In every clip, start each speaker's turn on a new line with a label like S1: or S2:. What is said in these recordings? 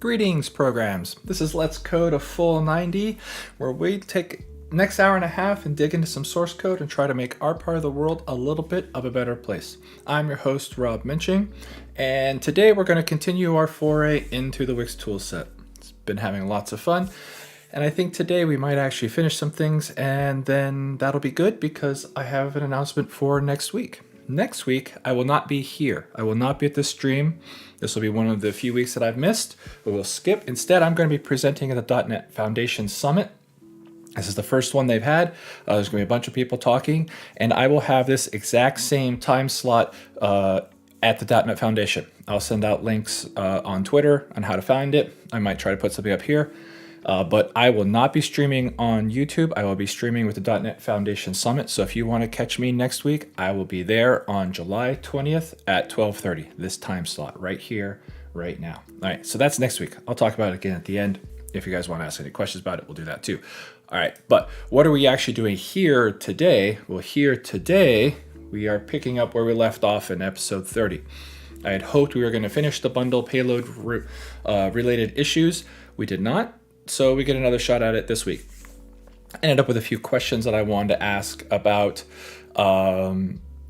S1: Greetings, programs. This is Let's Code a Full 90, where we take next hour and a half and dig into some source code and try to make our part of the world a little bit of a better place. I'm your host, Rob Minching, and today we're going to continue our foray into the Wix toolset. It's been having lots of fun, and I think today we might actually finish some things, and then that'll be good because I have an announcement for next week. Next week, I will not be here. I will not be at this stream. This will be one of the few weeks that I've missed, but we'll skip. Instead, I'm going to be presenting at the .NET Foundation Summit. This is the first one they've had. There's going to be a bunch of people talking, and I will have this exact same time slot at the .NET Foundation. I'll send out links on Twitter on how to find it. I might try to put something up here. But I will not be streaming on YouTube. I will be streaming with the .NET Foundation Summit. So if you want to catch me next week, I will be there on July 20th at 12:30, this time slot right here, right now. All right, so that's next week. I'll talk about it again at the end. If you guys want to ask any questions about it, we'll do that too. All right, but what are we actually doing here today? Well, here today, we are picking up where we left off in episode 30. I had hoped we were going to finish the bundle payload related issues. We did not. So we get another shot at it this week. I ended up with a few questions that I wanted to ask about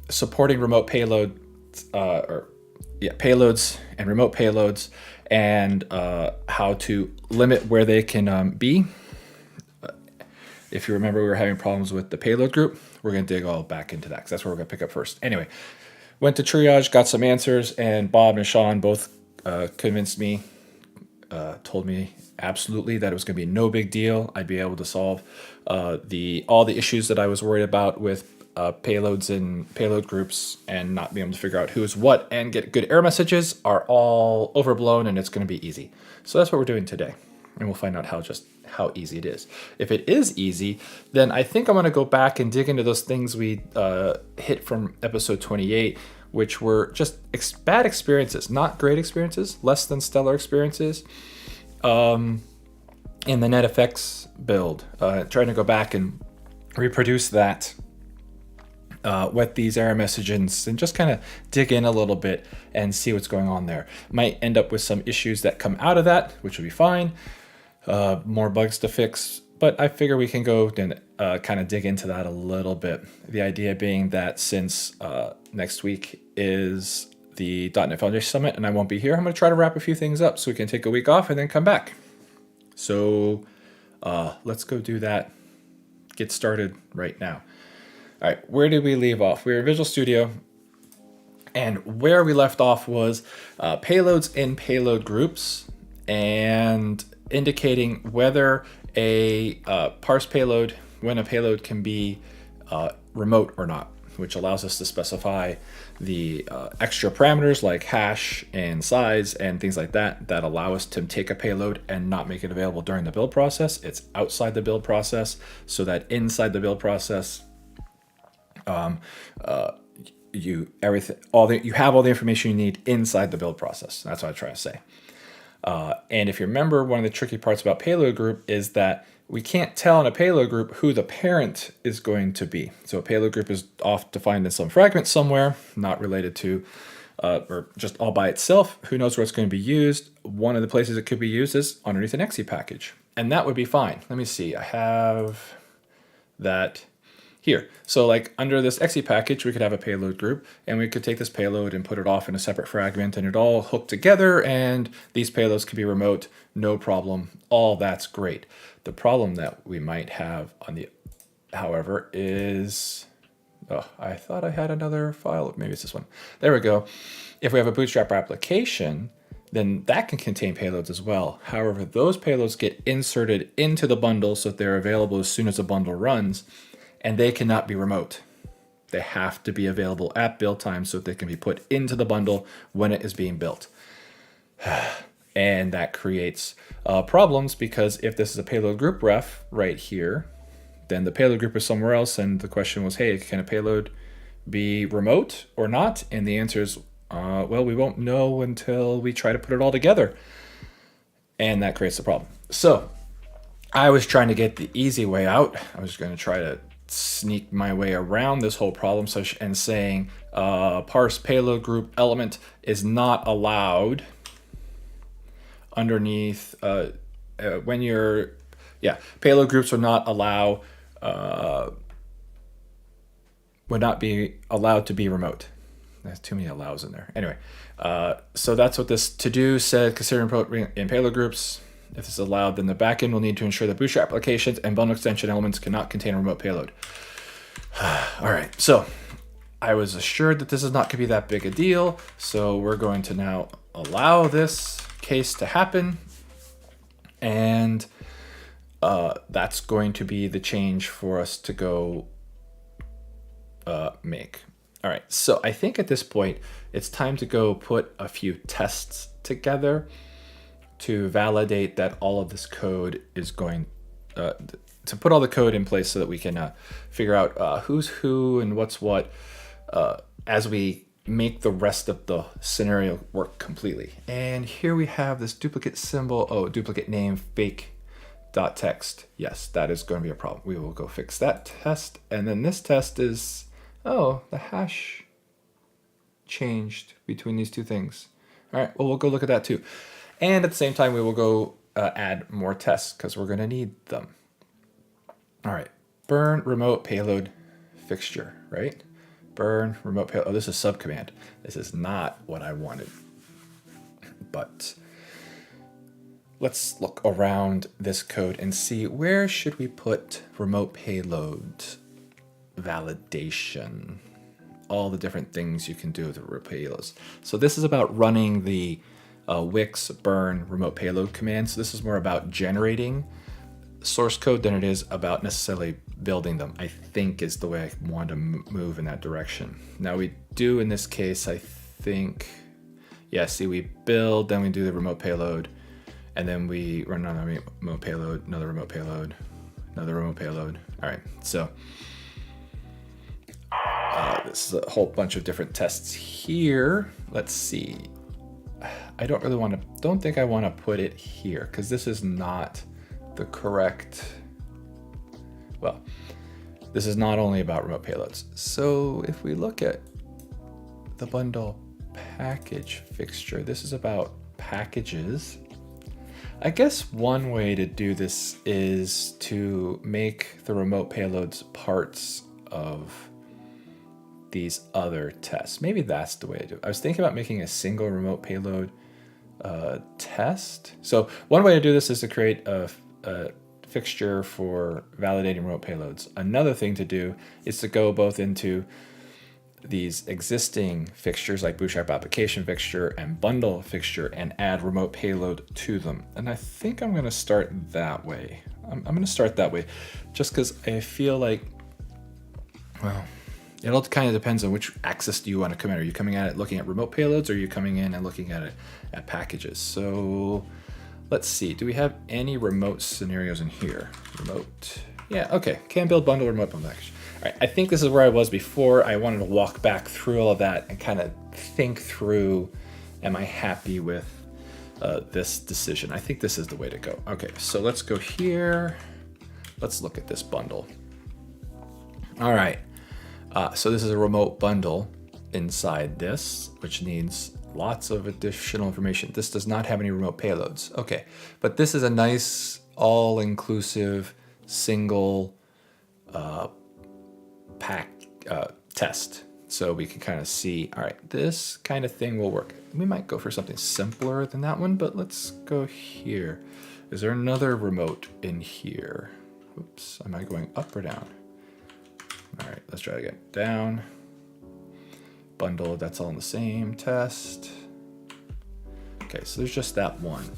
S1: supporting remote payload, payloads and remote payloads, and how to limit where they can be. If you remember, we were having problems with the payload group. We're going to dig all back into that because that's where we're going to pick up first. Anyway, went to triage, got some answers, and Bob and Sean both convinced me, told me absolutely that it was going to be no big deal. I'd be able to solve all the issues that I was worried about with payloads and payload groups, and not being able to figure out who's what and get good error messages are all overblown, and it's going to be easy. So that's what we're doing today, and we'll find out how easy it is. If it is easy, then I think I'm going to go back and dig into those things we hit from episode 28, which were just bad experiences, not great experiences, less than stellar experiences. In the NetFX build, trying to go back and reproduce that with these error messages and just kind of dig in a little bit and see what's going on there. Might end up with some issues that come out of that, which will be fine. More bugs to fix, but I figure we can go and kind of dig into that a little bit. The idea being that since next week is the .NET Foundation Summit and I won't be here, I'm going to try to wrap a few things up so we can take a week off and then come back. So let's go do that. Get started right now. All right, where did we leave off? We were in Visual Studio, and where we left off was payloads in payload groups and indicating whether a parse payload, when a payload can be remote or not, which allows us to specify the extra parameters like hash and size and things like that allow us to take a payload and not make it available during the build process. It's outside the build process, so that inside the build process, you have all the information you need inside the build process. That's what I try to say. And if you remember, one of the tricky parts about payload group is that we can't tell in a payload group who the parent is going to be. So a payload group is off defined in some fragment somewhere, not related to, or just all by itself. Who knows where it's going to be used? One of the places it could be used is underneath an exe package. And that would be fine. Let me see, I have that here. So like under this exe package, we could have a payload group, and we could take this payload and put it off in a separate fragment, and it all hooked together, and these payloads could be remote, no problem. All that's great. The problem that we might have however, is, I thought I had another file. Maybe it's this one. There we go. If we have a Bootstrap application, then that can contain payloads as well. However, those payloads get inserted into the bundle so that they're available as soon as the bundle runs, and they cannot be remote. They have to be available at build time so that they can be put into the bundle when it is being built. And that creates problems, because if this is a payload group ref right here, then the payload group is somewhere else, and the question was, hey, can a payload be remote or not? And the answer is, well, we won't know until we try to put it all together. And that creates the problem. So I was trying to get the easy way out. I was going to try to sneak my way around this whole problem and saying parse payload group element is not allowed underneath when you're, payload groups would not be allowed to be remote. There's too many allows in there. Anyway, so that's what this to-do said. Consider in payload groups. If this is allowed, then the backend will need to ensure that Bootstrap applications and bundle extension elements cannot contain a remote payload. All right, so I was assured that this is not going to be that big a deal. So we're going to now allow this case to happen. And that's going to be the change for us to go make. All right, so I think at this point, it's time to go put a few tests together to validate that all of this code is going, to put all the code in place so that we can figure out who's who and what's what as we make the rest of the scenario work completely. And here we have this duplicate symbol, duplicate name, fake.text. Yes, that is going to be a problem. We will go fix that test. And then this test is, the hash changed between these two things. All right, well, we'll go look at that too. And at the same time, we will go add more tests because we're going to need them. All right, burn remote payload fixture, right? Burn remote payload. Oh, this is subcommand. This is not what I wanted. But let's look around this code and see where should we put remote payload validation. All the different things you can do with the remote payloads. So this is about running the Wix burn remote payload command. So this is more about generating source code than it is about necessarily building them, I think is the way I want to move in that direction. Now we do in this case, I think, see, we build, then we do the remote payload, and then we run another remote payload, another remote payload, another remote payload. All right, so this is a whole bunch of different tests here. Let's see. I don't think I want to put it here because this is not the correct, this is not only about remote payloads. So if we look at the bundle package fixture, this is about packages. I guess one way to do this is to make the remote payloads parts of these other tests. Maybe that's the way to do it. I was thinking about making a single remote payload test. So one way to do this is to create a fixture for validating remote payloads. Another thing to do is to go both into these existing fixtures like Bootstrap application fixture and bundle fixture and add remote payload to them. And I think I'm going to start that way. I'm going to start that way just because I feel like, it all kind of depends on which axis do you want to come in. Are you coming at it looking at remote payloads, or are you coming in and looking at it at packages? So let's see. Do we have any remote scenarios in here? Remote. Yeah, okay. Can build bundle remote bundle package. All right. I think this is where I was before. I wanted to walk back through all of that and kind of think through, am I happy with this decision? I think this is the way to go. Okay, so let's go here. Let's look at this bundle. All right. So this is a remote bundle inside this, which needs lots of additional information. This does not have any remote payloads. Okay, but this is a nice all-inclusive single test. So we can kind of see, all right, this kind of thing will work. We might go for something simpler than that one, but let's go here. Is there another remote in here? Oops, am I going up or down? All right, let's try to get down. Bundle, that's all in the same test. Okay, so there's just that one.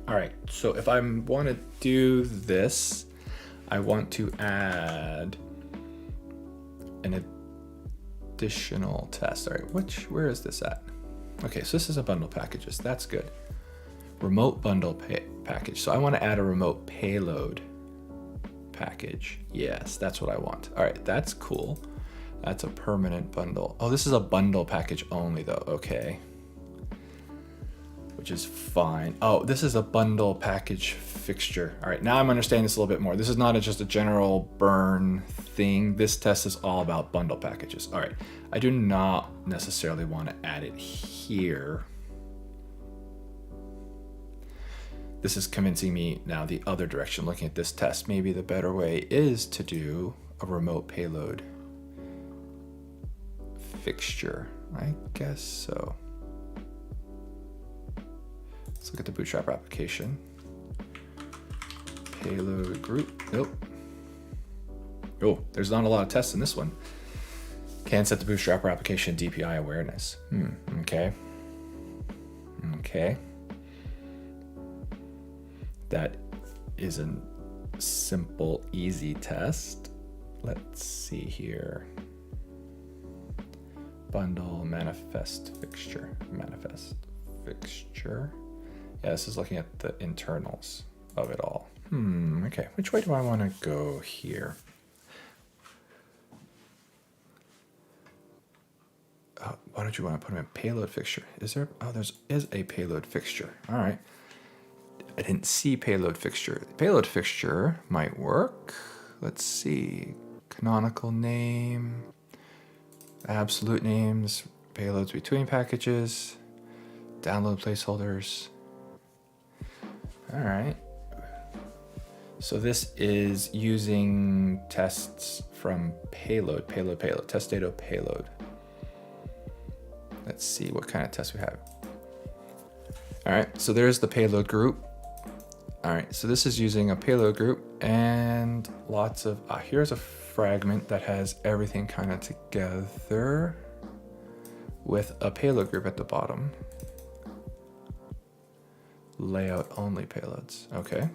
S1: All right, so if I want to do this, I want to add an additional test. All right, where is this at? Okay, so this is a bundle packages. That's good. Remote bundle package. So I want to add a remote payload package. Yes, that's what I want. All right, that's cool. That's a permanent bundle. Oh, this is a bundle package only though. Okay. Which is fine. Oh, this is a bundle package fixture. All right, now I'm understanding this a little bit more. This is not just a general burn thing. This test is all about bundle packages. All right, I do not necessarily want to add it here. this is convincing me now the other direction. Looking at this test, maybe the better way is to do a remote payload fixture. I guess so. Let's look at the Bootstrap application. Payload group. Nope. Oh, there's not a lot of tests in this one. Can set the Bootstrap application DPI awareness. Okay. Okay. That is a simple, easy test. Let's see here. Bundle manifest fixture. Manifest fixture. Yeah, this is looking at the internals of it all. Okay. Which way do I want to go here? Why don't you want to put them in payload fixture? Is there? Oh, is a payload fixture. All right. I didn't see payload fixture. Payload fixture might work. Let's see. Canonical name, absolute names, payloads between packages, download placeholders. All right. So this is using tests from payload, test data payload. Let's see what kind of tests we have. All right, so there's the payload group. All right, so this is using a payload group and lots of, here's a fragment that has everything kind of together with a payload group at the bottom. Layout only payloads, okay.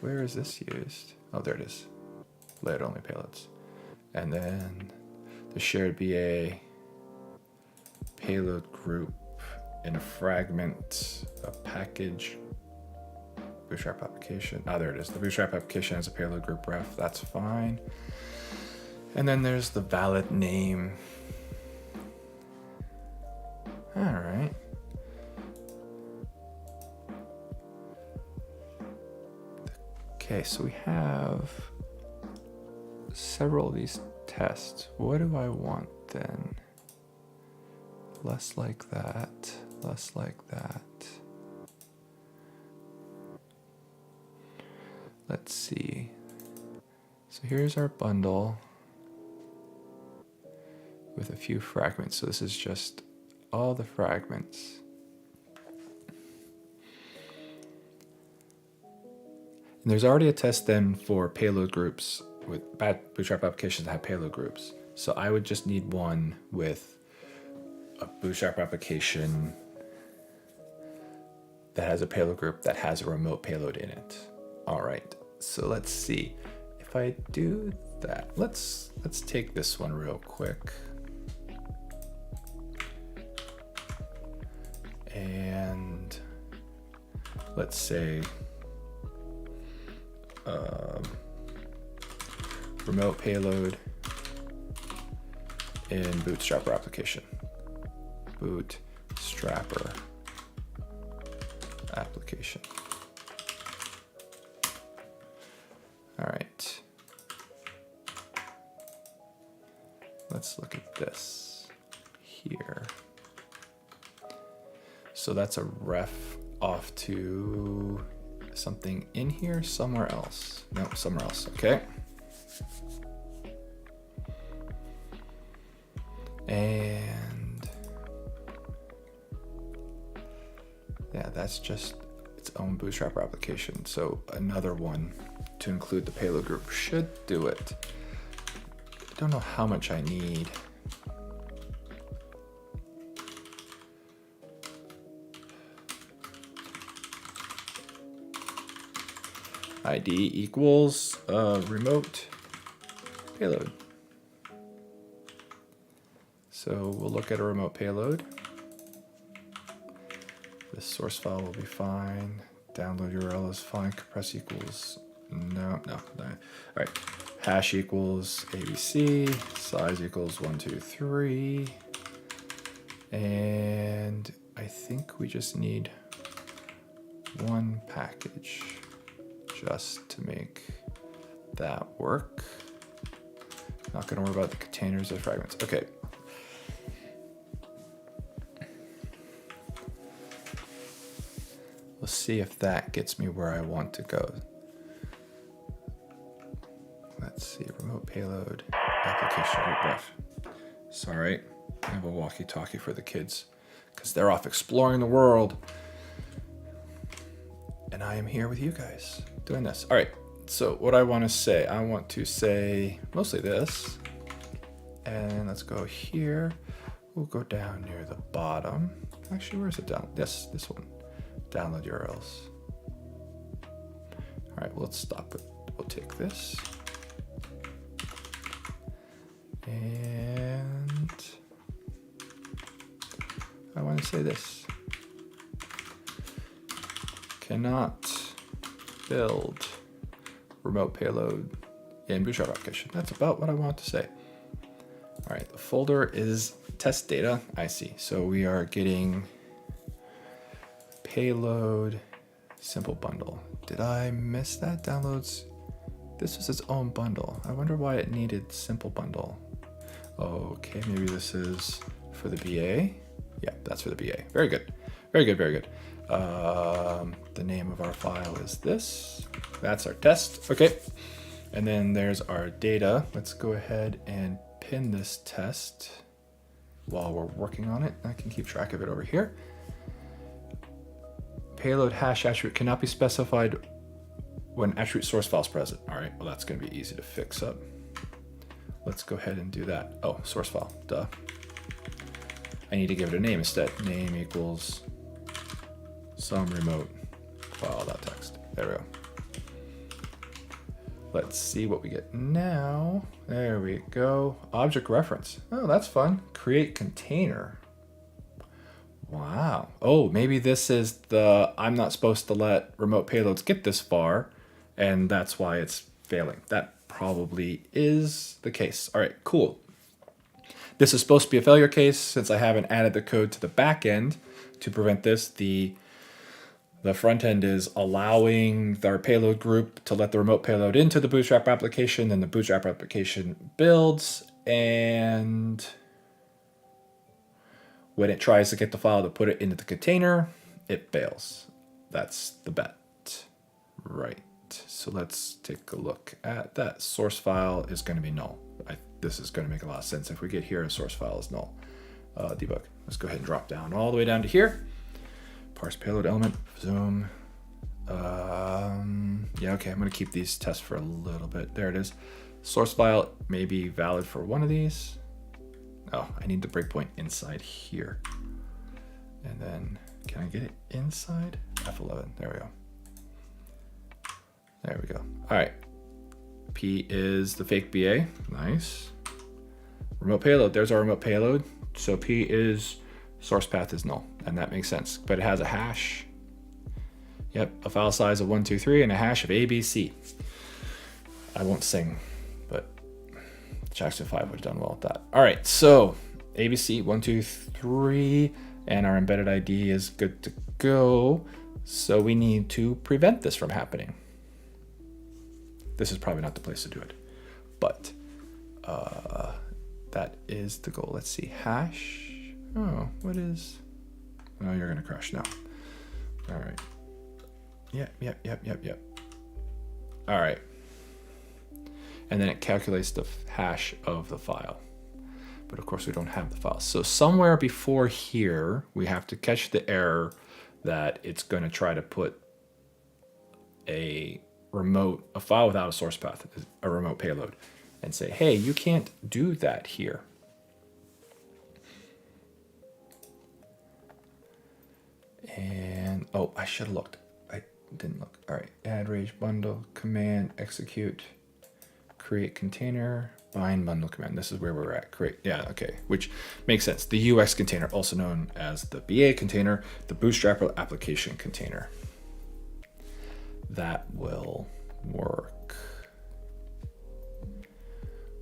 S1: Where is this used? Oh, there it is, layout only payloads. And then the shared BA payload group in a fragment, a package, Bootstrap application. There it is. The Bootstrap application has a payload group ref. That's fine. And then there's the valid name. All right. Okay, so we have several of these tests. What do I want then? Less like that, less like that. Let's see. So here's our bundle with a few fragments. So this is just all the fragments. And there's already a test then for payload groups with bad Bootstrap applications that have payload groups. So I would just need one with a Bootstrap application that has a payload group that has a remote payload in it. All right, so let's see. If I do that, let's take this one real quick. And let's say remote payload in Bootstrapper application. Bootstrapper application. All right. Let's look at this here. So that's a ref off to something in here, somewhere else. No, somewhere else. Okay. And yeah, that's just its own Bootstrapper application. So another one to include the payload group should do it. I don't know how much I need. ID equals remote payload. So we'll look at a remote payload. The source file will be fine. Download URL is fine. Compress equals no. All right. Hash equals ABC. Size equals 1, 2, 3. And I think we just need one package just to make that work. Not going to worry about the containers or fragments. Okay. Let's see if that gets me where I want to go. Let's see, remote payload, application group ref. Sorry, I have a walkie-talkie for the kids because they're off exploring the world. And I am here with you guys doing this. All right, so what I want to say mostly this. And let's go here. We'll go down near the bottom. Actually, where's it down? This one. Download URLs. All right, well, let's stop it. We'll take this. And I want to say this. Cannot build remote payload in Bootstrap application. That's about what I want to say. All right, the folder is test data. I see. So we are getting payload simple bundle. Did I miss that? Downloads. This was its own bundle. I wonder why it needed simple bundle. Okay, maybe this is for the BA. Yeah, that's for the BA. Very good. Very good, very good. The name of our file is this. That's our test. Okay. And then there's our data. Let's go ahead and pin this test while we're working on it. I can keep track of it over here. Payload hash attribute cannot be specified when attribute source file is present. All right, well, that's going to be easy to fix up. Let's go ahead and do that. Oh, source file, duh. I need to give it a name instead. Name equals some remote file.txt. There we go. Let's see what we get now. There we go. Object reference. Oh, that's fun. Create container. Wow. Oh, maybe this is the I'm not supposed to let remote payloads get this far, and that's why it's failing. That probably is the case. All right, cool. This is supposed to be a failure case since I haven't added the code to the back end to prevent this. The front end is allowing our payload group to let the remote payload into the Bootstrap application, then the Bootstrap application builds, and when it tries to get the file to put it into the container, it fails. That's the bet. Right. So let's take a look at that. Source file is going to be null. This is going to make a lot of sense. If we get here, a source file is null. Debug. Let's go ahead and drop down all the way down to here. Parse payload element, zoom. Yeah, okay, I'm going to keep these tests for a little bit. There it is. Source file may be valid for one of these. Oh, I need the breakpoint inside here. And then, can I get it inside? F11, there we go. There we go. All right. P is the fake BA. Nice. Remote payload. There's our remote payload. So P is source path is null, and that makes sense. But it has a hash. Yep, a file size of 123 and a hash of ABC. I won't sing, but Jackson 5 would have done well with that. All right, so ABC 123, and our embedded ID is good to go. So we need to prevent this from happening. This is probably not the place to do it, but that is the goal. Let's see, hash. Oh, what is? Oh, you're gonna crash now. All right. Yep. All right. And then it calculates the hash of the file. But of course we don't have the file. So somewhere before here, we have to catch the error that it's gonna try to put a file without a source path, a remote payload, and say, hey, you can't do that here. And, oh, I should have looked. I didn't look. All right, add rage bundle, command, execute, create container, bind bundle command. This is where we're at. Create, yeah, okay, which makes sense. The UX container, also known as the BA container, the Bootstrap application container. That will work.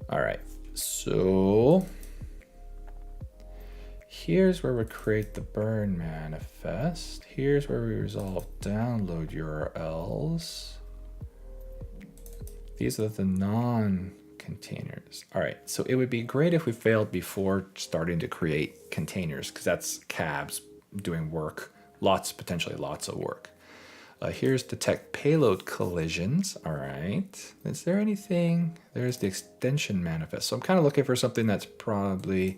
S1: All right, so here's where we create the burn manifest. Here's where we resolve download URLs. These are the non-containers. All right, so it would be great if we failed before starting to create containers, because that's cabs doing work, potentially lots of work. Here's detect payload collisions. All right. Is there anything? There's the extension manifest. So I'm kind of looking for something that's probably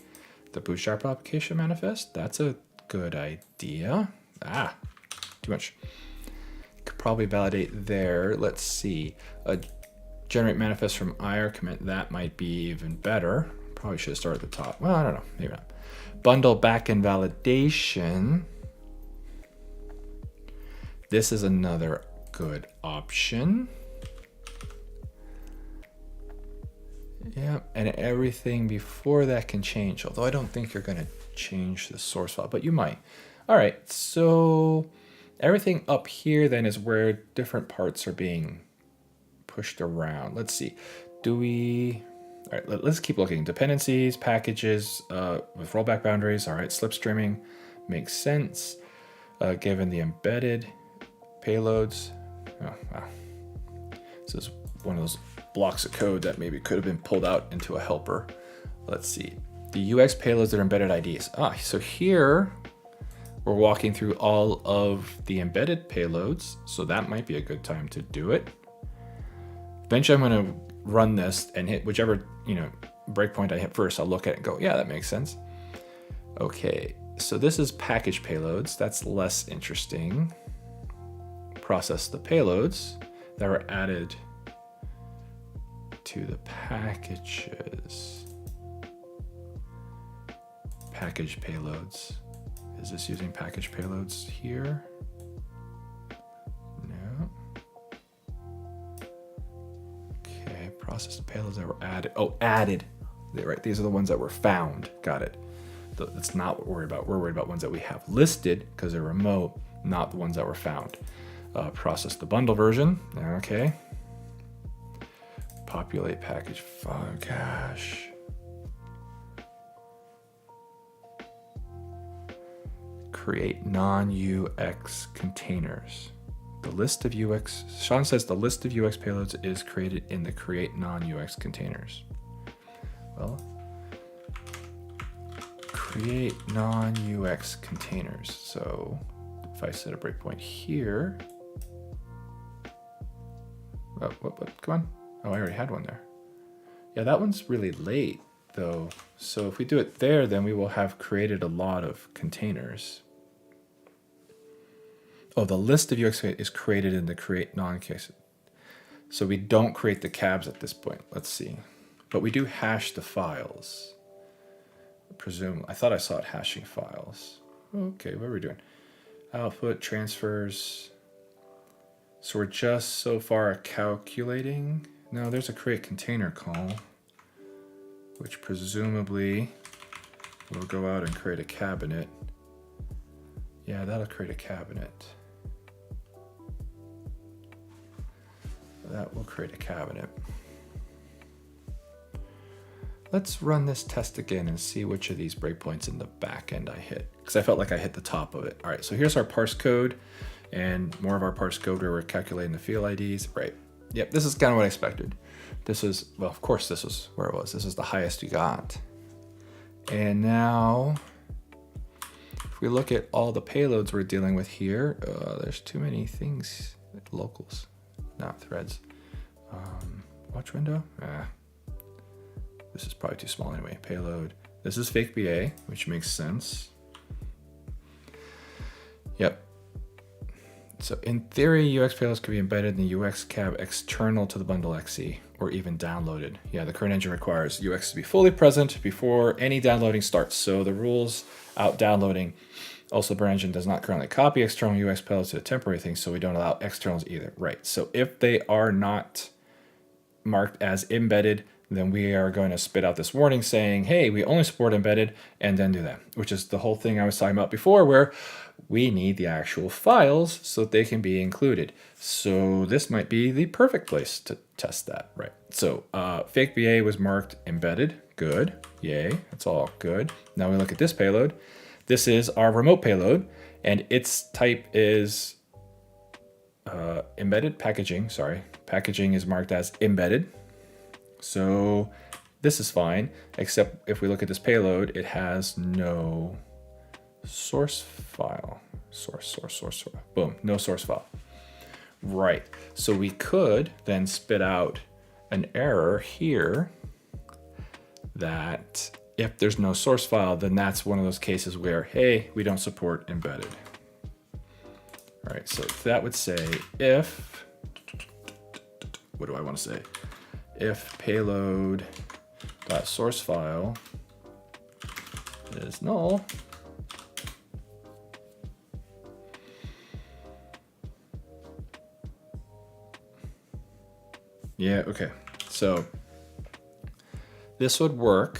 S1: the Bootstrap application manifest. That's a good idea. Too much. Could probably validate there. Let's see. Generate manifest from IR commit. That might be even better. Probably should have started at the top. Well, I don't know. Maybe not. Bundle backend validation. This is another good option. Yeah, and everything before that can change, although I don't think you're going to change the source file, but you might. All right, so everything up here then is where different parts are being pushed around. Let's see. All right, let's keep looking. Dependencies, packages with rollback boundaries. All right, slipstreaming makes sense given the embedded payloads. Oh, wow. This is one of those blocks of code that maybe could have been pulled out into a helper. Let's see. The UX payloads that are embedded IDs. So here we're walking through all of the embedded payloads. So that might be a good time to do it. Eventually I'm going to run this and hit whichever, breakpoint I hit first. I'll look at it and go, yeah, that makes sense. Okay. So this is package payloads. That's less interesting. Process the payloads that were added to the packages. Package payloads. Is this using package payloads here? No. Okay, process the payloads that were added. Oh, added. Right, these are the ones that were found. Got it. That's not what we're worried about. We're worried about ones that we have listed because they're remote, not the ones that were found. Process the bundle version. Okay. Populate package. Oh, gosh. Create non-UX containers. The list of UX. Sean says the list of UX payloads is created in the create non-UX containers. Well, create non-UX containers. So if I set a breakpoint here. What? Come on. Oh, I already had one there. Yeah, that one's really late though. So if we do it there, then we will have created a lot of containers. Oh, the list of UX is created in the create non-case. So we don't create the cabs at this point. Let's see. But we do hash the files. I thought I saw it hashing files. Okay, what are we doing? Output, transfers. So we're just so far calculating. No, there's a create container call, which presumably will go out and create a cabinet. Yeah, that'll create a cabinet. That will create a cabinet. Let's run this test again and see which of these breakpoints in the back end I hit, because I felt like I hit the top of it. All right, so here's our parse code and more of our parse code where we're calculating the field IDs. Right. Yep, this is kind of what I expected. This is, well, of course, this was where it was. This is the highest we got. And now, if we look at all the payloads we're dealing with here, there's too many things, locals, not threads. Watch window? This is probably too small anyway. Payload. This is fake BA, which makes sense. Yep. So in theory, UX payloads could be embedded in the UX cab external to the bundle XC, or even downloaded. Yeah, the current engine requires UX to be fully present before any downloading starts. So the rules out downloading. Also, the burn engine does not currently copy external UX payloads to a temporary thing, so we don't allow externals either. Right. So if they are not marked as embedded, then we are going to spit out this warning saying, hey, we only support embedded, and then do that, which is the whole thing I was talking about before, where we need the actual files so that they can be included. So this might be the perfect place to test that, right? So fake BA was marked embedded, good, yay, that's all good. Now we look at this payload. This is our remote payload, and its type is embedded packaging, sorry. Packaging is marked as embedded. So this is fine, except if we look at this payload, it has no source file. Source. Boom, no source file. Right. So we could then spit out an error here that if there's no source file, then that's one of those cases where, hey, we don't support embedded. All right, so that would say if, what do I want to say? If payload.source file is null, yeah, okay. So this would work.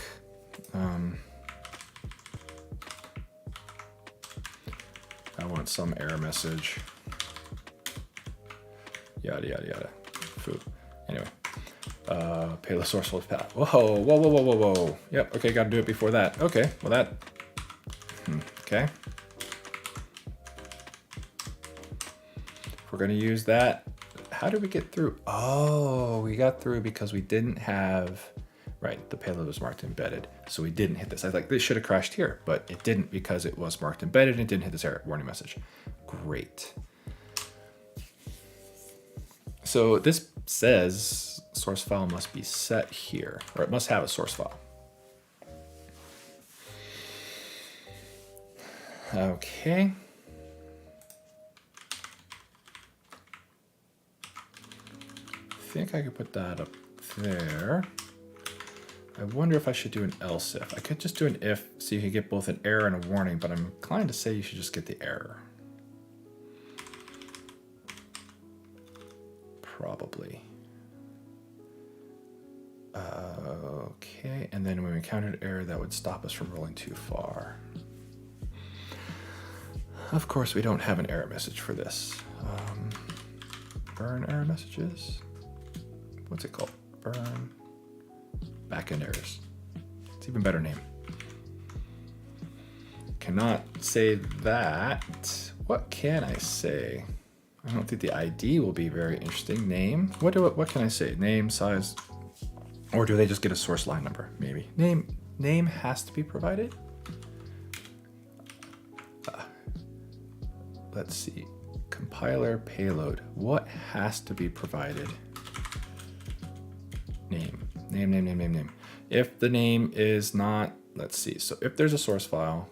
S1: I want some error message. Yada, yada, yada. Foo. Anyway, payload source file path. Whoa, whoa, whoa, whoa, whoa, whoa. Yep, okay, got to do it before that. Okay, well that, okay. If we're going to use that, how did we get through? Oh, we got through because we didn't have, right, the payload was marked embedded. So we didn't hit this. I was like, this should have crashed here, but it didn't because it was marked embedded and it didn't hit this error warning message. Great. So this says source file must be set here, or it must have a source file. Okay. I think I could put that up there. I wonder if I should do an else if. I could just do an if so you can get both an error and a warning, but I'm inclined to say you should just get the error. Probably. Okay, and then when we encountered an error, that would stop us from rolling too far. Of course, we don't have an error message for this. Burn error messages. What's it called? Burn backend errors. It's even better name. Cannot say that. What can I say? I don't think the ID will be very interesting. Name. What can I say? Name, size, or do they just get a source line number? Maybe. Name has to be provided. Let's see. Compiler payload. What has to be provided? Name. Name. If the name is not, let's see. So if there's a source file.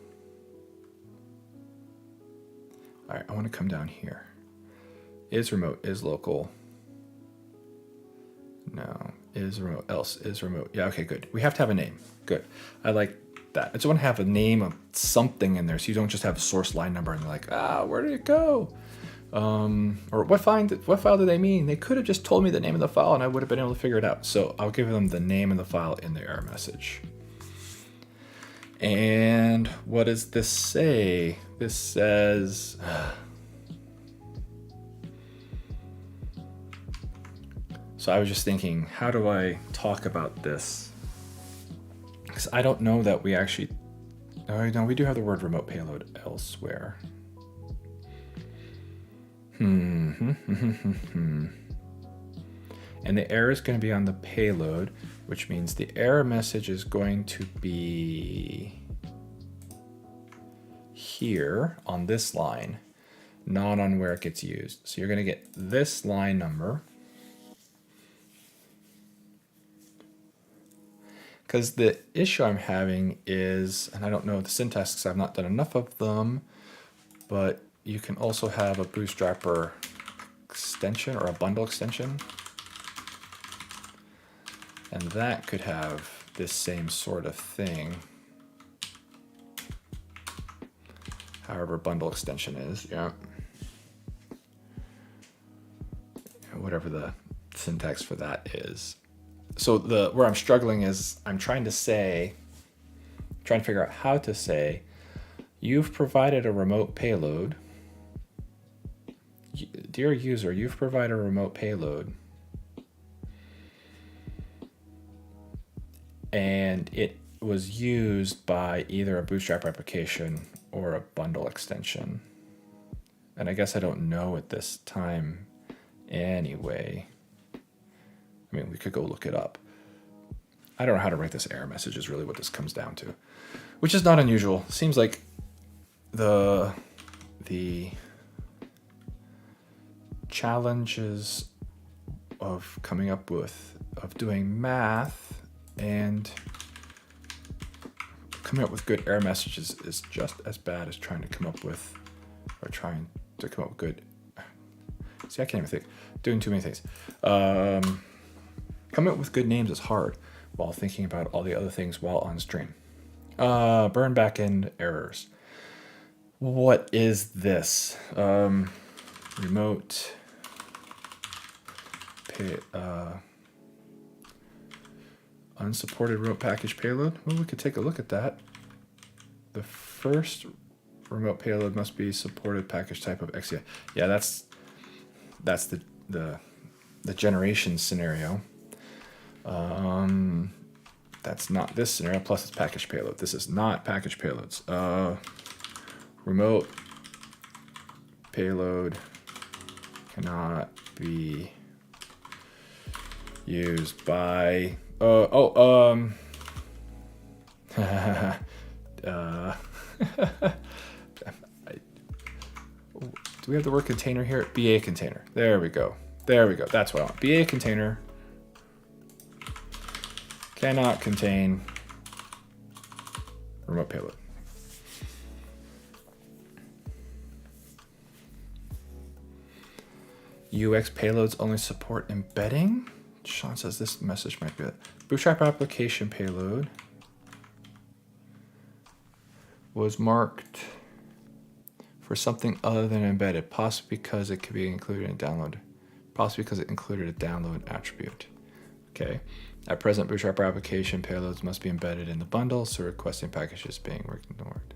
S1: All right, I want to come down here. Is remote, is local. No, is remote, else is remote. Yeah, okay, good. We have to have a name. Good. I like that. I just want to have a name of something in there so you don't just have a source line number and you're like, where did it go? Or what file did they mean? They could have just told me the name of the file and I would have been able to figure it out. So I'll give them the name of the file in the error message. And what does this say? This says, so I was just thinking, how do I talk about this? Because I don't know that we actually, oh no, we do have the word remote payload elsewhere. And the error is going to be on the payload, which means the error message is going to be here on this line, not on where it gets used. So you're going to get this line number. Because the issue I'm having is, and I don't know the syntax because I've not done enough of them, but you can also have a bootstrapper extension or a bundle extension. And that could have this same sort of thing. However bundle extension is, yeah. Whatever the syntax for that is. So where I'm struggling is I'm trying to figure out how to say, you've provided a remote payload. Dear user, you've provided a remote payload. And it was used by either a Bootstrap application or a bundle extension. And I guess I don't know at this time anyway. I mean, we could go look it up. I don't know how to write this error message is really what this comes down to, which is not unusual. Seems like the challenges of coming up with, of doing math and coming up with good error messages is just as bad as trying to come up with, or trying to come up with good, see, I can't even think, doing too many things. Coming up with good names is hard while thinking about all the other things while on stream. Burn backend errors. What is this? Remote unsupported remote package payload. Well, we could take a look at that. The first remote payload must be supported package type of XCI. Yeah, that's the generation scenario. That's not this scenario, plus it's package payload. This is not package payloads. Remote payload cannot be used by do we have the word container here? BA container. There we go. That's what I want. BA container cannot contain remote payload. UX payloads only support embedding. Sean says this message might be it. Bootstrap application payload was marked for something other than embedded, possibly because it could be included in download. Possibly because it included a download attribute. Okay. At present, Bootstrap application payloads must be embedded in the bundle, so requesting package is being ignored.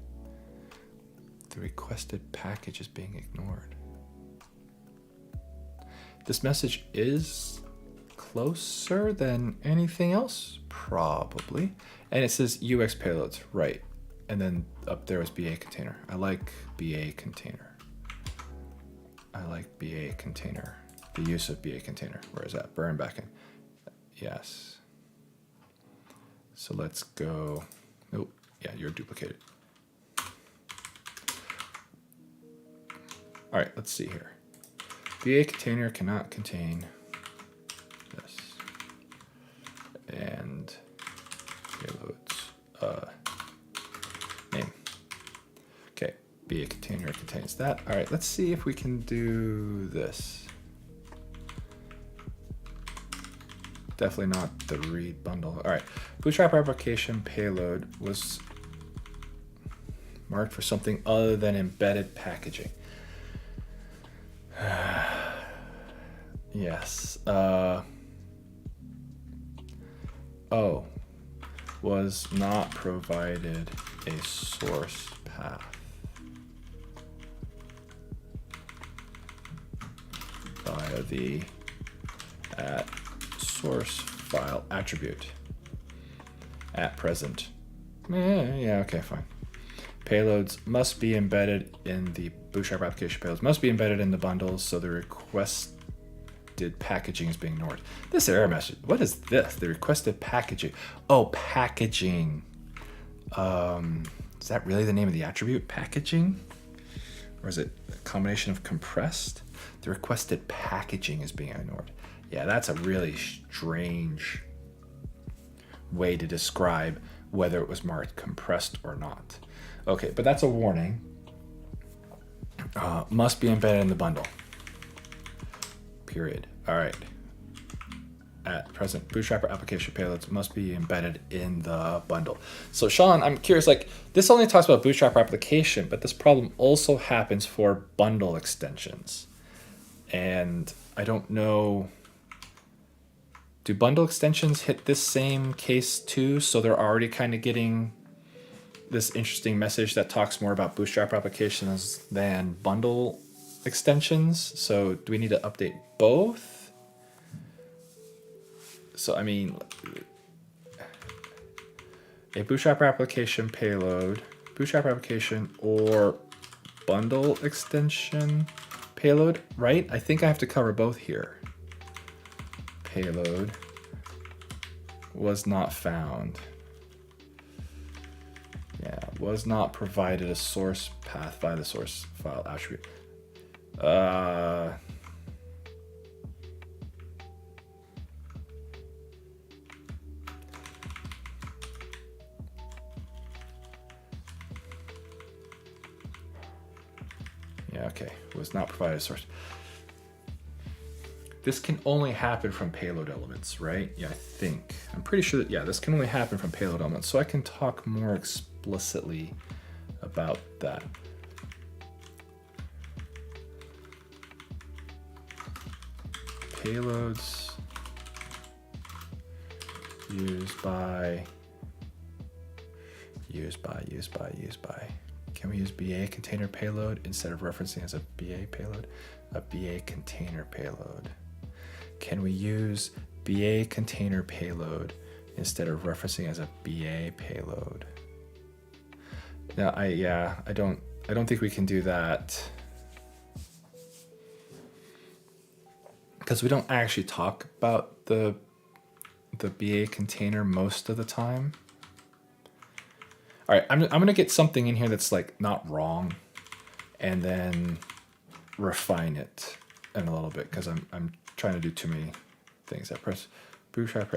S1: The requested package is being ignored. This message is closer than anything else, probably. And it says UX payloads, right. And then up there is BA container. I like BA container. The use of BA container. Where is that? Burn backend. Yes. So let's go. Nope. Yeah, you're duplicated. All right, let's see here. BA container cannot contain this. And payloads name. Okay, BA container contains that. All right, let's see if we can do this. Definitely not the read bundle. All right, Bootstrap application payload was marked for something other than embedded packaging. Yes. Was not provided a source path via the source file attribute at present. Yeah, okay, fine. Payloads must be embedded in the Bootstrap application payloads must be embedded in the bundles, so the requested packaging is being ignored. This error message, what is this? The requested packaging. Oh, packaging. Is that really the name of the attribute? Packaging? Or is it a combination of compressed? The requested packaging is being ignored. Yeah, that's a really strange way to describe whether it was marked compressed or not. Okay, but that's a warning. Must be embedded in the bundle. Period. All right. At present, Bootstrap application payloads must be embedded in the bundle. So Sean, I'm curious, like this only talks about Bootstrap application, but this problem also happens for bundle extensions. And I don't know, do bundle extensions hit this same case too? So they're already kind of getting this interesting message that talks more about Bootstrap applications than bundle extensions. So do we need to update both? So, I mean, a Bootstrap application payload, Bootstrap application or bundle extension payload, right? I think I have to cover both here. Payload was not found. Yeah, was not provided a source path by the source file attribute. Yeah, okay. Was not provided a source. This can only happen from payload elements, right? Yeah, I think. I'm pretty sure that, yeah, this can only happen from payload elements. So I can talk more explicitly about that. Payloads used by. Can we use BA container payload instead of referencing as a BA payload? A BA container payload. Can we use BA container payload instead of referencing as a BA payload? Now, I don't think we can do that because we don't actually talk about the BA container most of the time. All right, I'm gonna get something in here that's like not wrong, and then refine it in a little bit because I'm trying to do too many things. I press bootstrap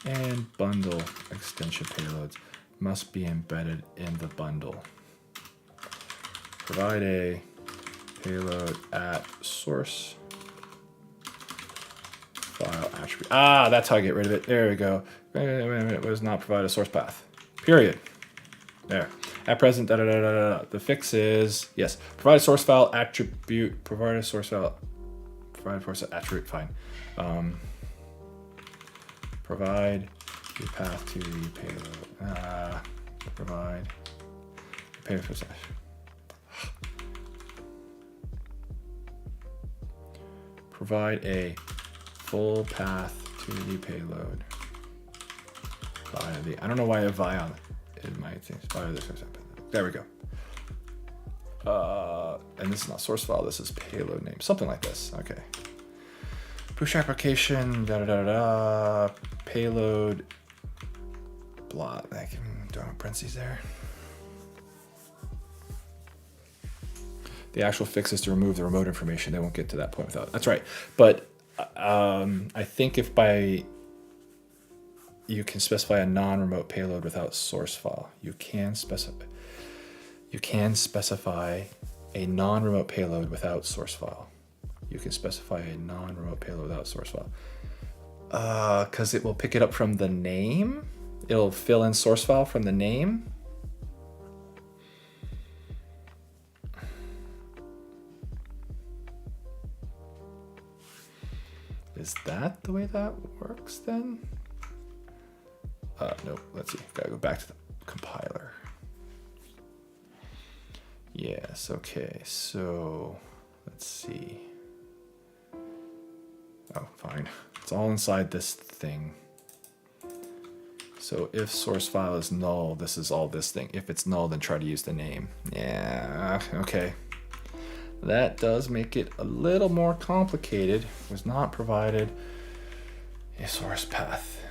S1: and bundle extension payloads must be embedded in the bundle. Provide a payload at source file attribute. Ah, that's how I get rid of it. There we go. Wait a minute, it was not provide a source path. Period. There. At present, The fix is, yes, provide a source file attribute, provide a source file, provide a source attribute, fine. Provide the path to the payload. Provide payload for provide a full path to the payload. I don't know why a vi on in my things. There we go. And this is not source file, this is payload name. Something like this. Okay. Push application, payload, blah. I can do I have parentheses there. The actual fix is to remove the remote information. They won't get to that point without. That's right. But I think if you can specify a non-remote payload without source file. You can specify a non-remote payload without source file. You can specify a non-remote payload without source file. Because it will pick it up from the name. It'll fill in source file from the name. Is that the way that works then? No, let's see. Gotta go back to the compiler. Yes, okay, so let's see. Oh, fine. It's all inside this thing. So if source file is null, this is all this thing. If it's null, then try to use the name. Yeah, okay. That does make it a little more complicated. Was not provided a source path.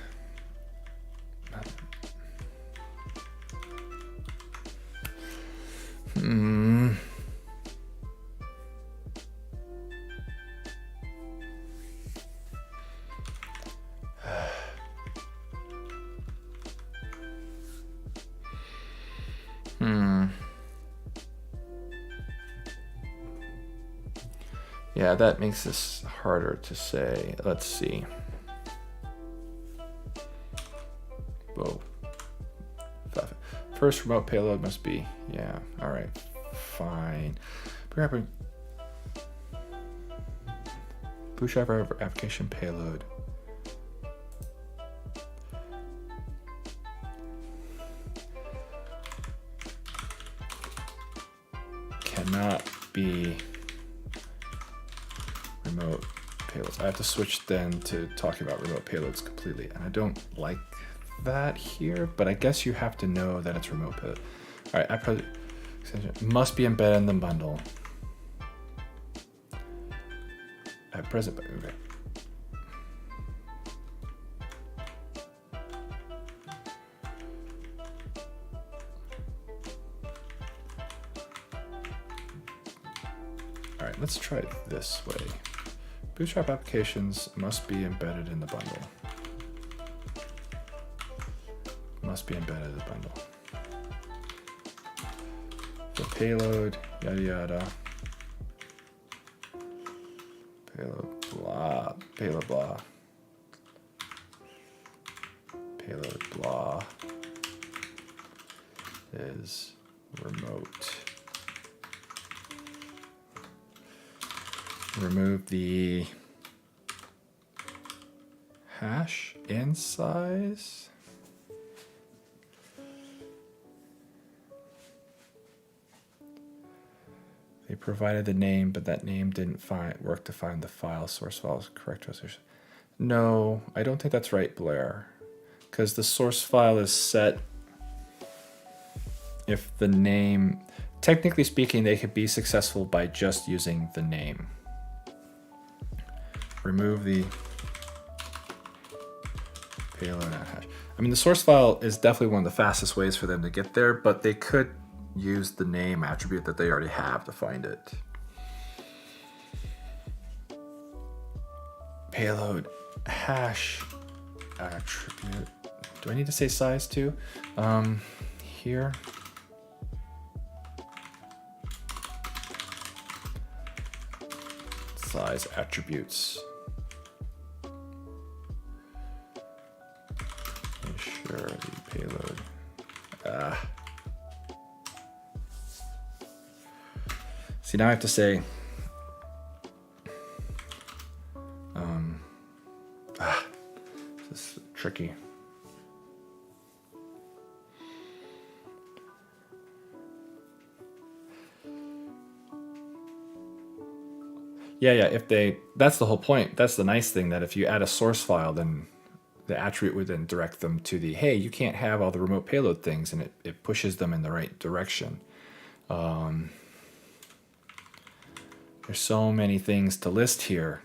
S1: Yeah, that makes this harder to say. Let's see. Whoa. First remote payload must be, yeah, all right, fine. Bootstrap application payload. Cannot be remote payloads. I have to switch then to talking about remote payloads completely, and I don't like that here, but I guess you have to know that it's remote payload. All right, must be embedded in the bundle. At present, okay. All right, let's try it this way. Bootstrap applications must be embedded in the bundle. Must be embedded in the bundle. The payload, yada yada. Payload blah. Payload blah. Payload blah is remote. Remove the hash and size. They provided the name, but that name didn't work to find the file. Source file is correct resolution. No, I don't think that's right, Blair. Because the source file is set if the name, technically speaking, they could be successful by just using the name. Remove the payload hash. I mean, the source file is definitely one of the fastest ways for them to get there, but they could use the name attribute that they already have to find it. Payload hash attribute. Do I need to say size too? Here. Size attributes. Ensure the payload. See, now I have to say, this is tricky. Yeah, that's the whole point. That's the nice thing, that if you add a source file, then the attribute would then direct them to the, hey, you can't have all the remote payload things, and it pushes them in the right direction. There's so many things to list here.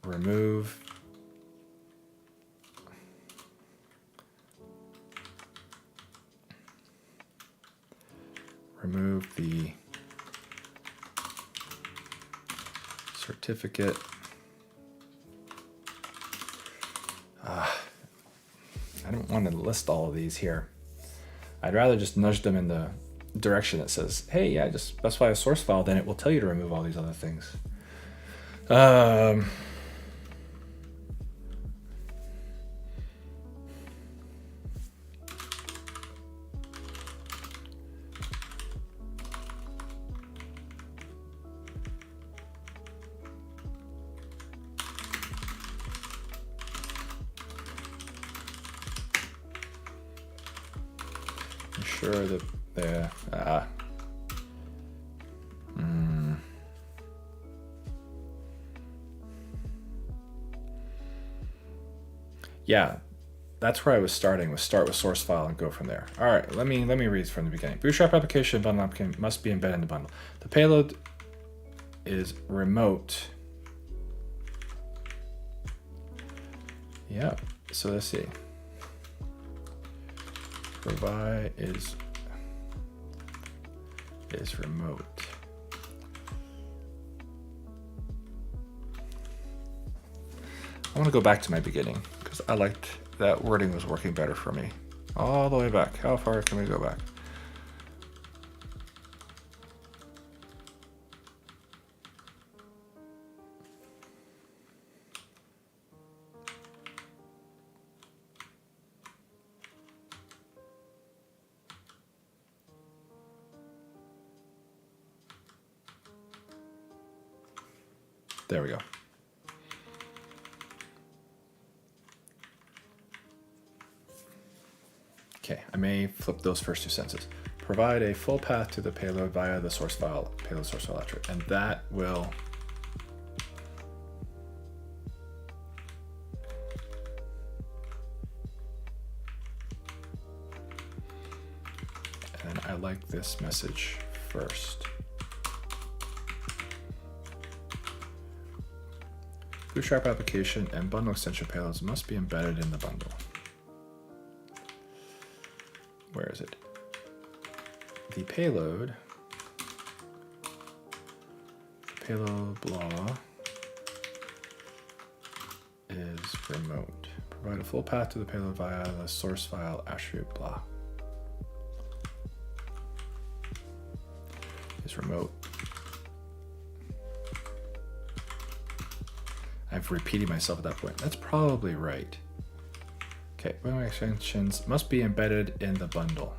S1: Remove. Remove the certificate. I don't want to list all of these here. I'd rather just nudge them in the direction that says, hey, yeah, just specify a source file, then it will tell you to remove all these other things. Ensure that the yeah, that's where I was starting, was start with source file and go from there. All right, let me read from the beginning. Bootstrap application bundle applicant must be embedded in the bundle. The payload is remote. Yeah, so let's see. Provide is remote. I want to go back to my beginning because I liked that wording was working better for me. All the way back. How far can we go back? There we go. Okay, I may flip those first two sentences. Provide a full path to the payload via the source file, payload source file attribute, and that will and I like this message first. Bootstrap application and bundle extension payloads must be embedded in the bundle. Where is it? The payload blah is remote. Provide a full path to the payload via the source file attribute blah is remote. I've repeated myself at that point. That's probably right. Okay, bundle extensions must be embedded in the bundle.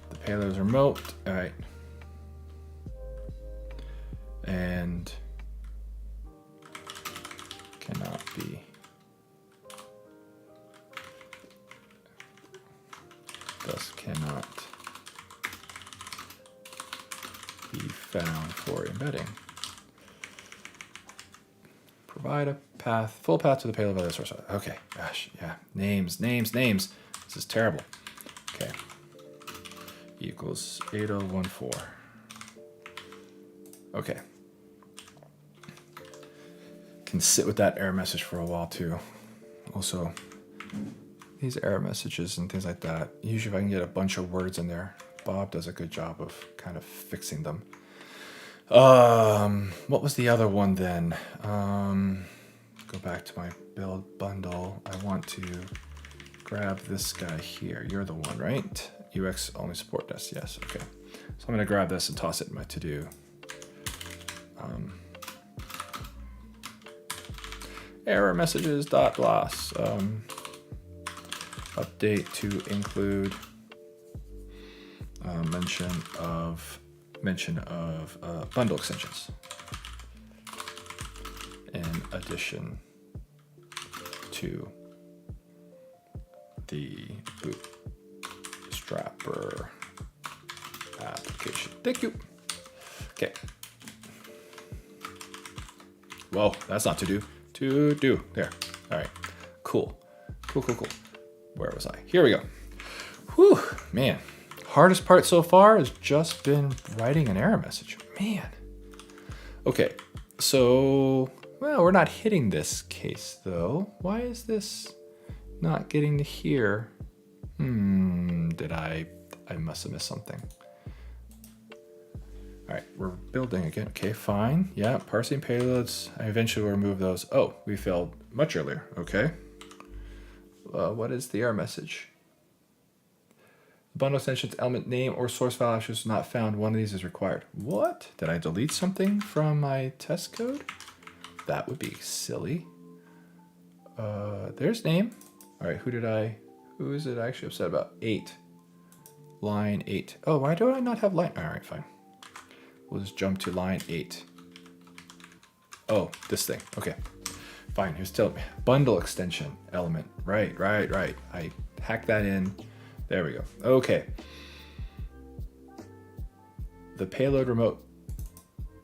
S1: The payload is remote. All right. And cannot be thus cannot be found for embedding. Provide a path, full path to the payload by the source. Okay, gosh, yeah. Names. This is terrible. Okay. Equals 8014. Okay. Can sit with that error message for a while too. Also, these error messages and things like that, usually if I can get a bunch of words in there, Bob does a good job of kind of fixing them. What was the other one then? Go back to my build bundle. I want to grab this guy here. You're the one, right? UX only support this. Yes. Okay. So I'm going to grab this and toss it in my to-do. Error messages dot gloss. Update to include mention of bundle extensions in addition to the Bootstrapper application. Thank you. Okay. Whoa, that's not to do. To do. There. All right. Cool. Where was I? Here we go. Whew, man. Hardest part so far has just been writing an error message. Man. Okay, so, well, we're not hitting this case though. Why is this not getting to here? I must have missed something. All right, we're building again. Okay, fine. Yeah, parsing payloads. I eventually will remove those. Oh, we failed much earlier. Okay. What is the error message? Bundle extensions element name or source file is not found. One of these is required. What? Did I delete something from my test code? That would be silly. There's name. All right, who is it actually upset about? 8. Line 8. Oh, why do I not have line? All right, fine. We'll just jump to line 8. Oh, this thing. Okay, fine. Here's still bundle extension element. Right. I hacked that in. There we go. Okay. The payload remote.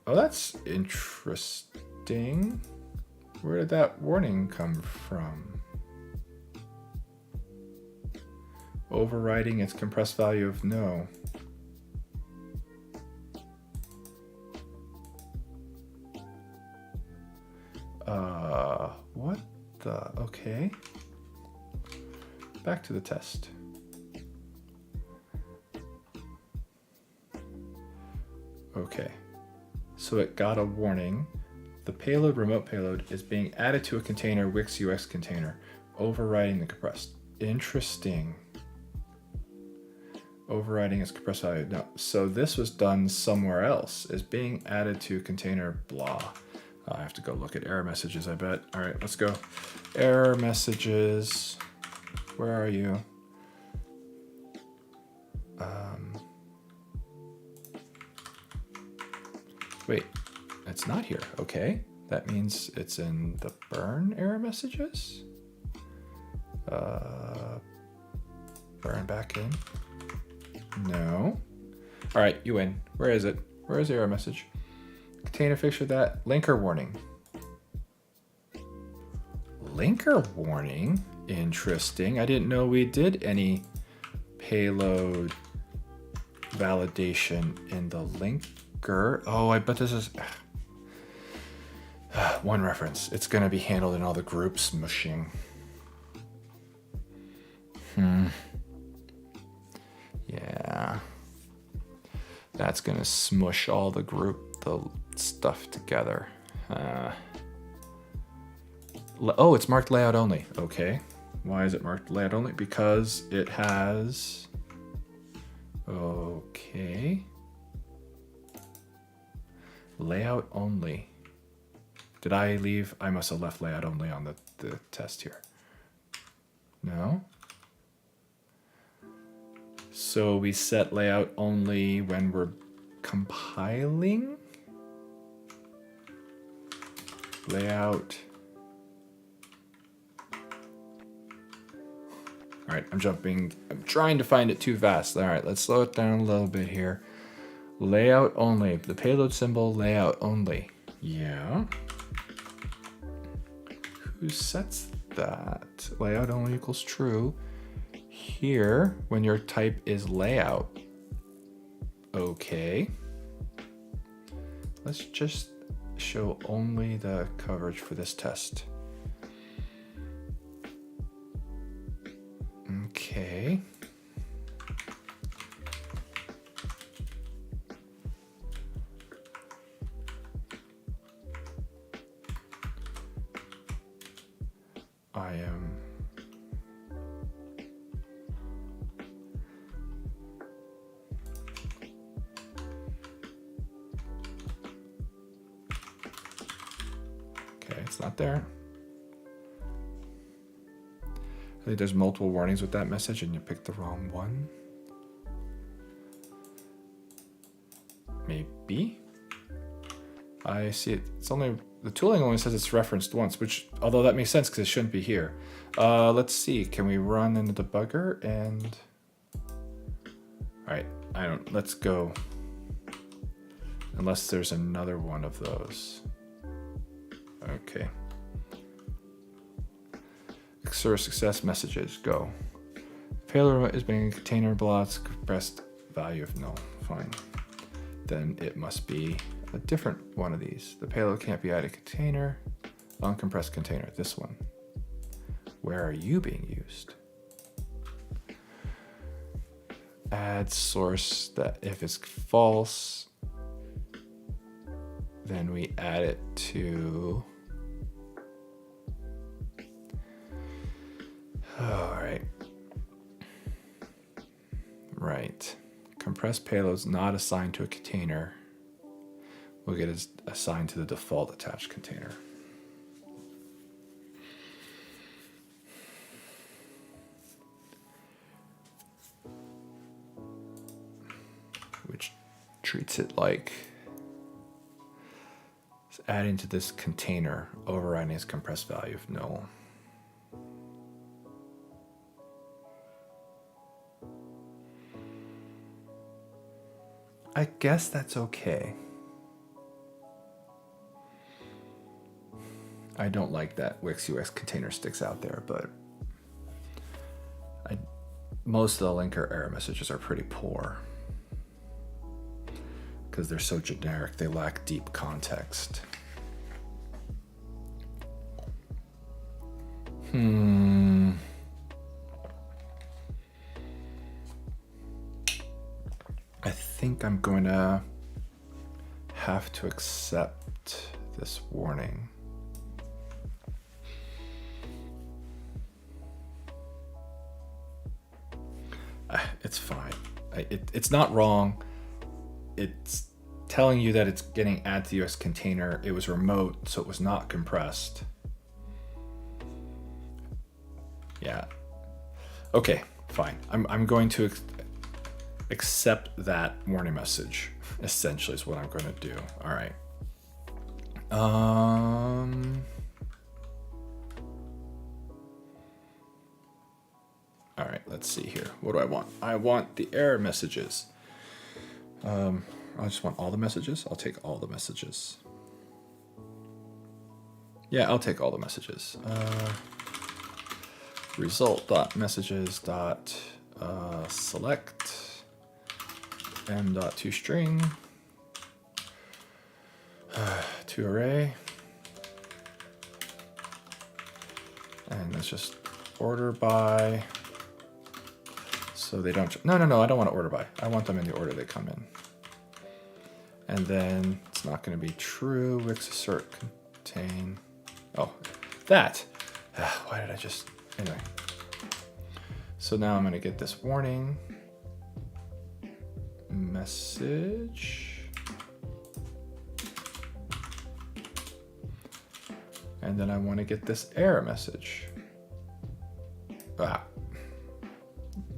S1: Oh, that's interesting. Where did that warning come from? Overriding its compressed value of no. What the? Okay. Back to the test. Okay, so it got a warning. The payload, remote payload, is being added to a container, Wix UX container, overriding the compressed. Interesting. Overriding its compressed value. No, so this was done somewhere else. Is being added to container, blah. I have to go look at error messages, I bet. All right, let's go. Error messages. Where are you? Wait, it's not here. Okay, that means it's in the burn error messages. Burn back in. No. All right, you win. Where is it? Where is the error message? Container fixture that. Linker warning. Linker warning? Interesting. I didn't know we did any payload validation in the linker. Oh, I bet this is one reference. It's going to be handled in all the groups mushing. Yeah. That's going to smush all the stuff together. Oh, it's marked layout only. Okay. Why is it marked layout only? Because it has... Okay. Layout only. Did I leave? I must have left layout only on the test here. No. So we set layout only when we're compiling. Layout. All right, I'm trying to find it too fast. All right, let's slow it down a little bit here. Layout only, the payload symbol, layout only. Yeah. Who sets that? Layout only equals true. Here, when your type is layout. Okay. Let's just show only the coverage for this test. Okay. I am okay, it's not there. I think there's multiple warnings with that message and you picked the wrong one. Maybe. I see it. It's only, the tooling only says it's referenced once, which, although that makes sense because it shouldn't be here. Let's see. Can we run in the debugger and, all right, let's go. Unless there's another one of those. Okay. Xur success messages, go. Payload is being container blocks, compressed value of null. Fine. Then it must be a different one of these. The payload can't be added container, uncompressed container, this one. Where are you being used? Add source that if it's false, then we add it to, all right. Right. Compressed payloads not assigned to a container will get assigned to the default attached container. Which treats it like it's adding to this container, overriding its compressed value of null. I guess that's okay. I don't like that WixUX container sticks out there, but most of the linker error messages are pretty poor because they're so generic, they lack deep context. I think I'm going to have to accept this warning. It's fine. It's not wrong. It's telling you that it's getting added to the US container. It was remote, so it was not compressed. Yeah. Okay, fine. I'm going to accept that warning message, essentially is what I'm going to do. All right. All right, let's see here. What do I want? I want the error messages. I just want all the messages. I'll take all the messages. Yeah, I'll take all the messages. Result.messages.select m.toString to array, and let's just order by. So they don't. No, I don't want to order by. I want them in the order they come in. And then it's not going to be true. Wix assert contain. Oh, that. Why did I just. Anyway. So now I'm going to get this warning message. And then I want to get this error message.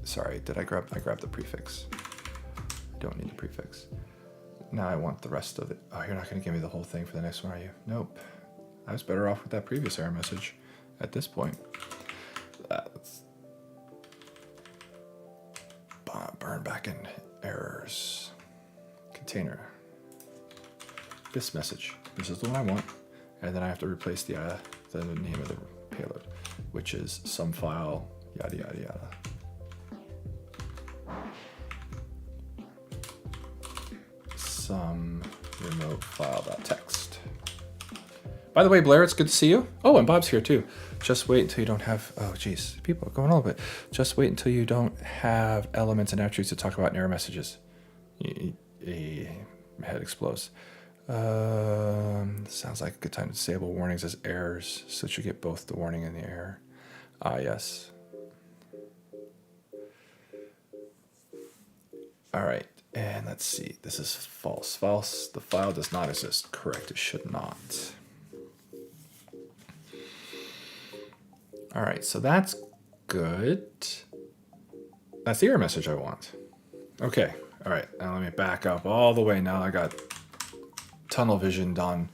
S1: Sorry, I grabbed the prefix. I don't need the prefix. Now I want the rest of it. Oh, you're not going to give me the whole thing for the next one, are you? Nope. I was better off with that previous error message at this point. Let's burn back in errors. Container. This message. This is the one I want. And then I have to replace the name of the payload, which is some file, yada, yada, yada. Some remote file.txt. By the way, Blair, it's good to see you. Oh, and Bob's here too. Just wait until you don't have, oh geez, people are going all a bit. Just wait until you don't have elements and attributes to talk about in error messages. My head explodes. Sounds like a good time to disable warnings as errors, so that you get both the warning and the error. Yes. All right, and let's see. This is false. False. The file does not exist. Correct. It should not. All right, so that's good. That's the error message I want. Okay. All right. Now let me back up all the way. Now I got tunnel visioned on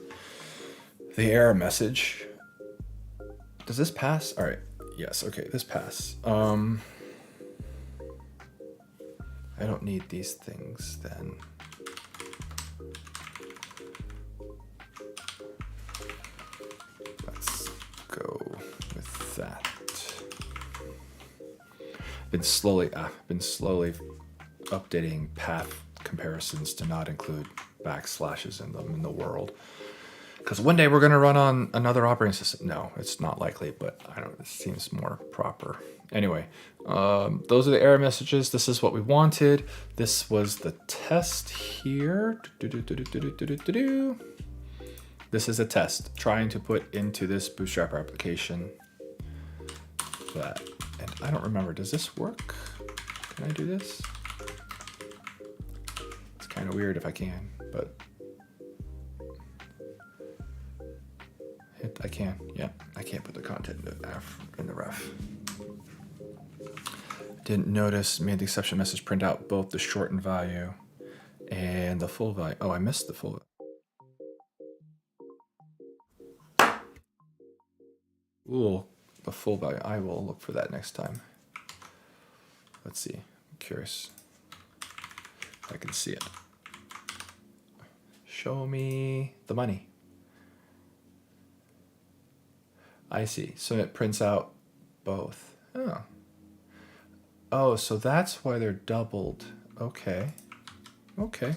S1: the error message. Does this pass? All right. Yes. Okay. This pass. I don't need these things then. Let's go with that. Been slowly updating path comparisons to not include backslashes in them in the world. Because one day we're going to run on another operating system. No, it's not likely, but I don't. It seems more proper. Anyway, those are the error messages. This is what we wanted. This was the test here. This is a test trying to put into this Bootstrapper application that. And I don't remember. Does this work? Can I do this? It's kind of weird if I can, but. I can, yeah. I can't put the content in the ref. Didn't notice, made the exception message print out both the shortened value and the full value. Oh, I missed the full. Ooh, the full value. I will look for that next time. Let's see. I'm curious if I can see it. Show me the money. I see. So it prints out both. Oh. Oh, so that's why they're doubled. Okay. Okay.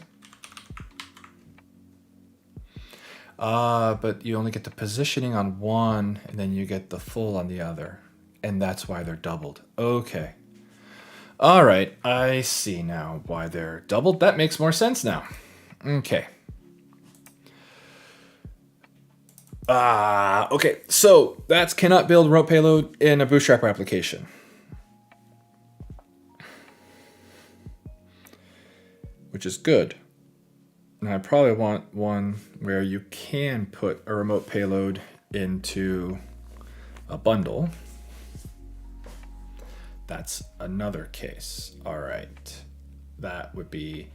S1: But you only get the positioning on one, and then you get the full on the other. And that's why they're doubled. Okay. All right. I see now why they're doubled. That makes more sense now. Okay. Okay, so that's cannot build remote payload in a Bootstrapper application. Which is good. And I probably want one where you can put a remote payload into a bundle. That's another case. All right, that would be,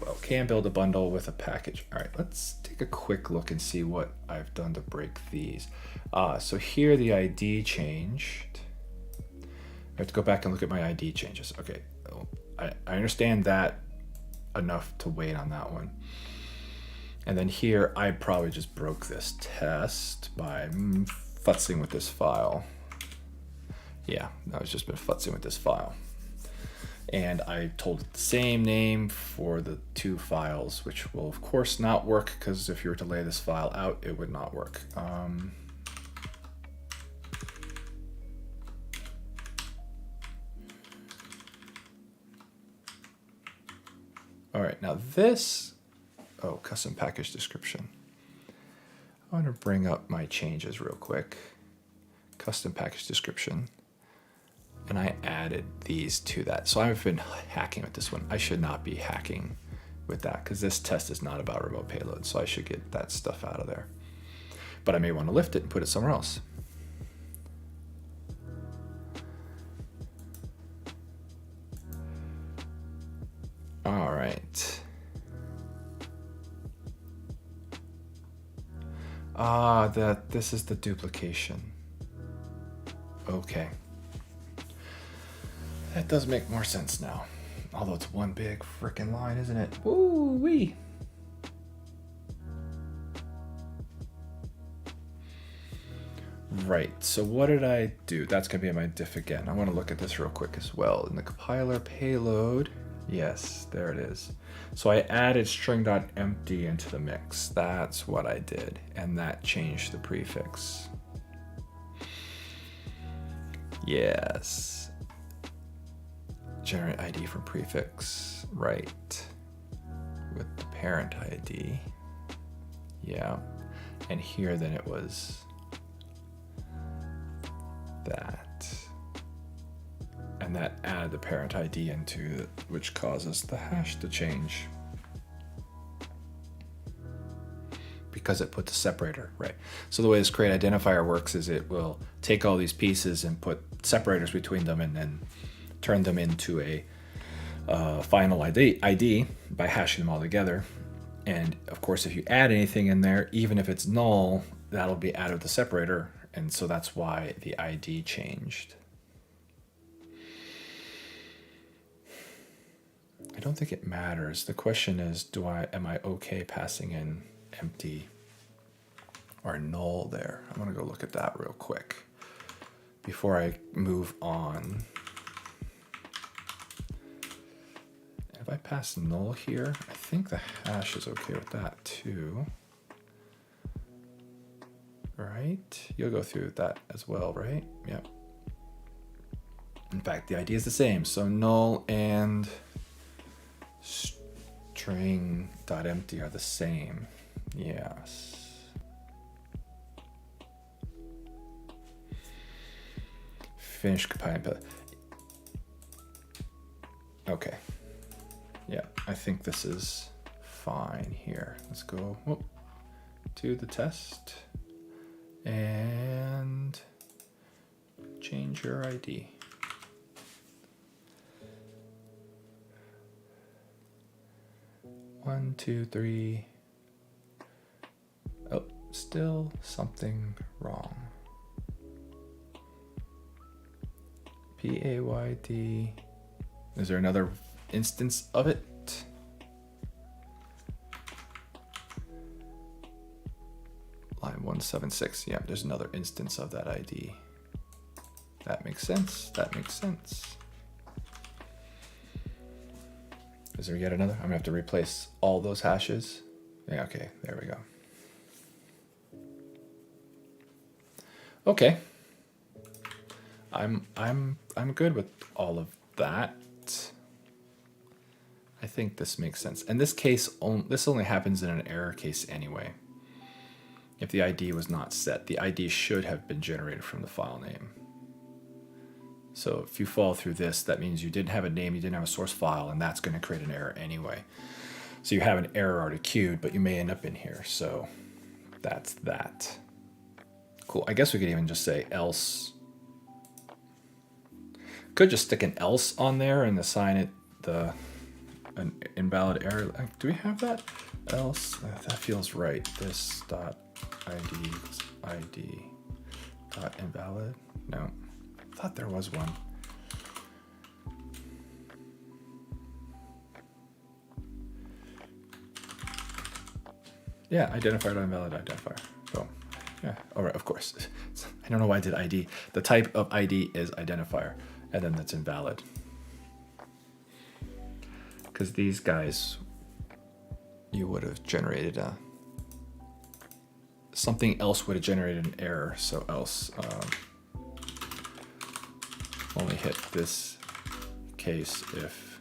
S1: well, can build a bundle with a package. All right, let's take a quick look and see what I've done to break these. So here the ID changed. I have to go back and look at my ID changes. Okay, I understand that enough to wait on that one. And then here, I probably just broke this test by futzing with this file. Yeah, I've just been futzing with this file. And I told it the same name for the two files, which will of course not work, because if you were to lay this file out, it would not work. All right, now this, custom package description. I want to bring up my changes real quick. Custom package description. And I added these to that. So I've been hacking with this one. I should not be hacking with that because this test is not about remote payload. So I should get that stuff out of there. but I may want to lift it and put it somewhere else. All right. This is the duplication. Okay. That does make more sense now. Although it's one big freaking line, isn't it? Woo-wee. Right, so what did I do? That's gonna be in my diff again. I wanna look at this real quick as well. In the compiler payload, yes, there it is. So I added string.empty into the mix. That's what I did, and that changed the prefix. Yes. Generate ID from prefix, right. With the parent ID. Yeah. And here then it was that. And that added the parent ID into it, which causes the hash to change. Because it put the separator, right? So the way this create identifier works is it will take all these pieces and put separators between them and then turn them into a final ID by hashing them all together. And of course, if you add anything in there, even if it's null, that'll be added with the separator. And so that's why the ID changed. I don't think it matters. The question is, am I okay passing in empty or null there? I'm gonna go look at that real quick before I move on. If I pass null here, I think the hash is okay with that too. Right? You'll go through that as well, right? Yep. In fact, the ID is the same. So null and string.empty are the same. Yes. Finish compiling. Okay. Yeah, I think this is fine here. Let's go to the test and change your ID. One, two, three. Oh, still something wrong. PAYD. Is there another instance of it? Line 176. Yeah, there's another instance of that ID. That makes sense. That makes sense. Is there yet another? I'm gonna have to replace all those hashes. Yeah, okay, there we go. Okay. I'm good with all of that. I think this makes sense. In this case, this only happens in an error case anyway. If the ID was not set, the ID should have been generated from the file name. So if you fall through this, that means you didn't have a name, you didn't have a source file, and that's going to create an error anyway. So you have an error already queued, but you may end up in here. So that's that. Cool. I guess we could even just say else. Could just stick an else on there and assign it an invalid error. Do we have that? Else. That feels right. This dot ID dot invalid. No. I thought there was one. Yeah, identifier dot invalid identifier. Boom. Yeah. All right. Of course. I don't know why I did ID. The type of ID is identifier, and then that's invalid. Because these guys, you would have generated something else would have generated an error. So else only hit this case if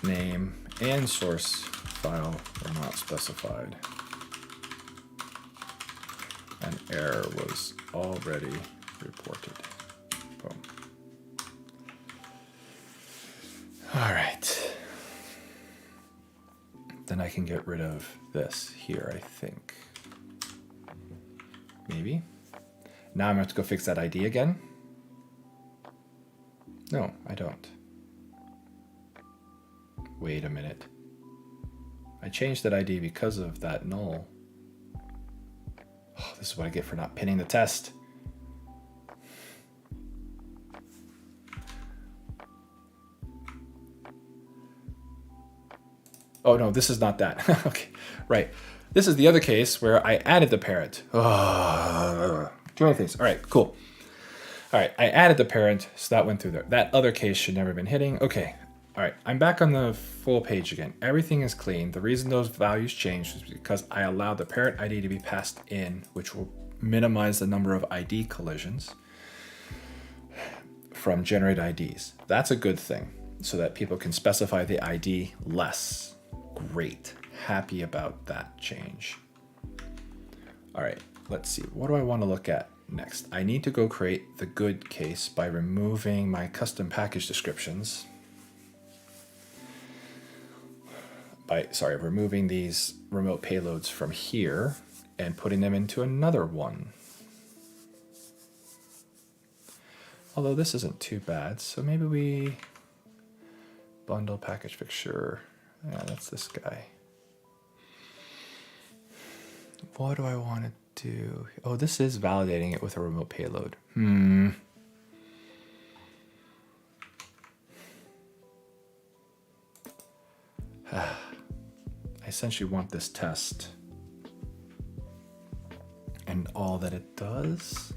S1: name and source file were not specified. An error was already reported. Boom. All right. then I can get rid of this here, I think. Maybe. Now I'm going to have to go fix that ID again. No, I don't. Wait a minute. I changed that ID because of that null. Oh, this is what I get for not pinning the test. Oh no, this is not that. Okay, right. This is the other case where I added the parent. Oh, too many things. All right, cool. All right, I added the parent, so that went through there. That other case should never have been hitting. Okay, all right, I'm back on the full page again. Everything is clean. The reason those values changed is because I allowed the parent ID to be passed in, which will minimize the number of ID collisions from generate IDs. That's a good thing, so that people can specify the ID less. Great. Happy about that change. All right, let's see. What do I want to look at next? I need to go create the good case by removing my custom package descriptions. Removing these remote payloads from here and putting them into another one. Although this isn't too bad, so maybe we bundle package fixture. Yeah, that's this guy. What do I want to do? Oh, this is validating it with a remote payload. I essentially want this test and all that it does.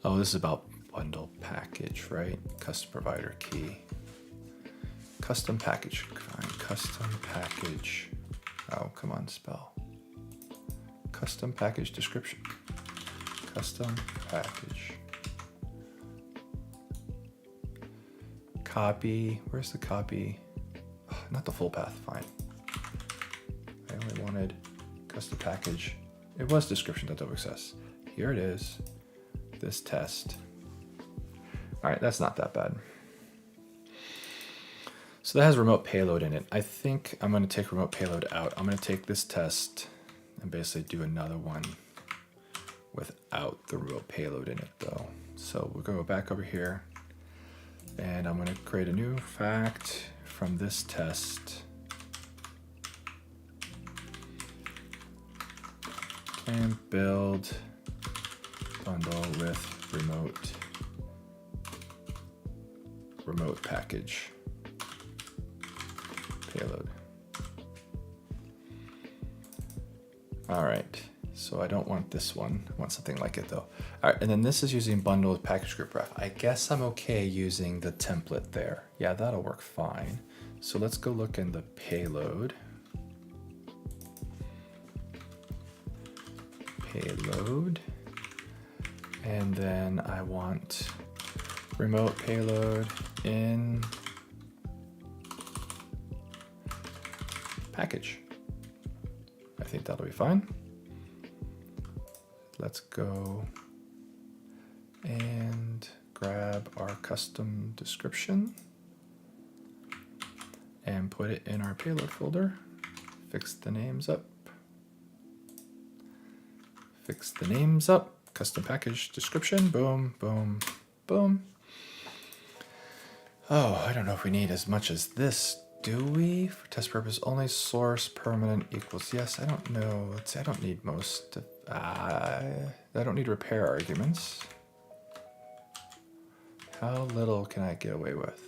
S1: Oh, this is about bundle package, right? Custom provider key. Custom package. Fine. Custom package. Oh, come on, spell. Custom package description. Custom package. Copy. Where's the copy? Oh, not the full path. Fine. I only wanted custom package. It was description.wxs. Here it is. This test. All right, that's not that bad. So that has remote payload in it. I think I'm going to take remote payload out. I'm going to take this test and basically do another one without the remote payload in it though. So we'll go back over here and I'm going to create a new fact from this test. And build bundle with remote package payload. All right, so I don't want this one. I want something like it though. All right, and then this is using bundle with package group ref. I guess I'm okay using the template there. Yeah, that'll work fine. So let's go look in the payload. Payload. And then I want remote payload in package. I think that'll be fine. Let's go and grab our custom description and put it in our payload folder. Fix the names up. Fix the names up. Custom package description. Boom, boom, boom. Oh, I don't know if we need as much as this. Do we? For test purpose, only source permanent equals yes. I don't know. Let's see. I don't need most. I don't need repair arguments. How little can I get away with?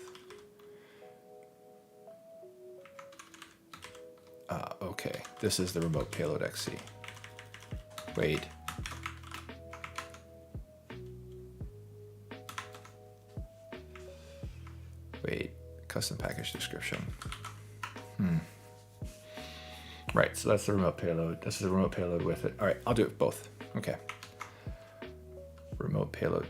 S1: Okay. This is the remote payload XC. Wait. Wait. Custom package description. Right, so that's the remote payload. This is the remote payload with it. All right, I'll do it both. Okay. Remote payload.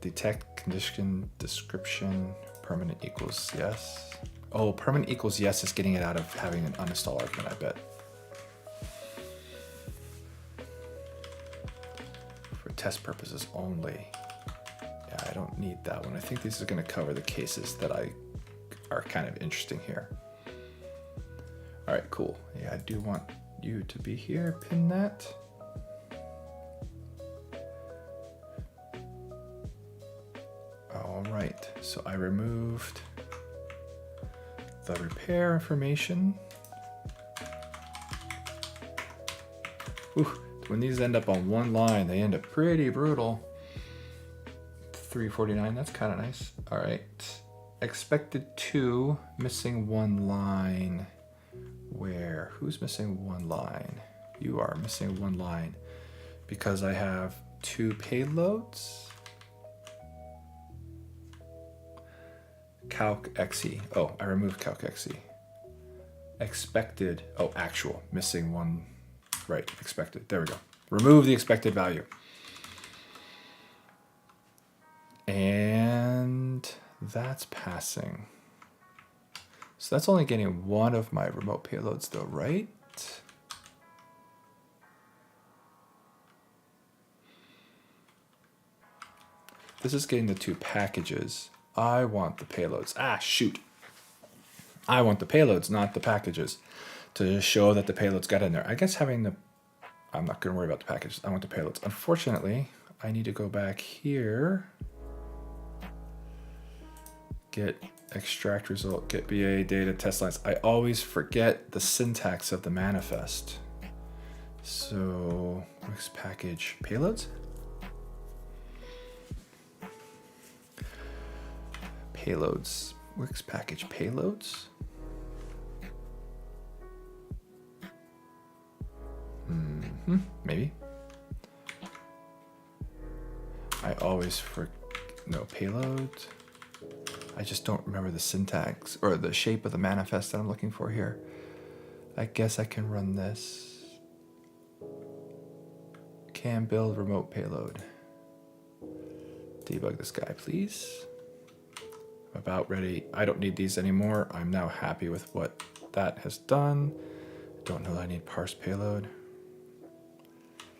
S1: Detect condition description permanent equals yes. Oh, permanent equals yes is getting it out of having an uninstall argument, I bet. For test purposes only. Yeah, I don't need that one. I think this is going to cover the cases that are kind of interesting here. All right, cool. Yeah, I do want you to be here. Pin that. All right, so I removed the repair information. Whew. When these end up on one line, they end up pretty brutal. 349, that's kind of nice. All right, expected 2, missing 1 line. Where? Who's missing 1 line? You are missing 1 line because I have 2 payloads. Calc XE. Oh, I removed Calc XE. Expected. Oh, actual. Missing 1. Right, expected. There we go. Remove the expected value. And that's passing. So that's only getting 1 of my remote payloads though, right? This is getting the 2 packages. I want the payloads. Ah, shoot. I want the payloads, not the packages, to show that the payloads got in there. I guess having the... I'm not going to worry about the packages. I want the payloads. Unfortunately, I need to go back here. Get extract result, get BA data test lines. I always forget the syntax of the manifest. So, Wix package payloads. Payloads. Wix package payloads. Maybe. I always no payload. I just don't remember the syntax or the shape of the manifest that I'm looking for here. I guess I can run this. Can build remote payload. Debug this guy, please. I'm about ready. I don't need these anymore. I'm now happy with what that has done. Don't know that I need parse payload.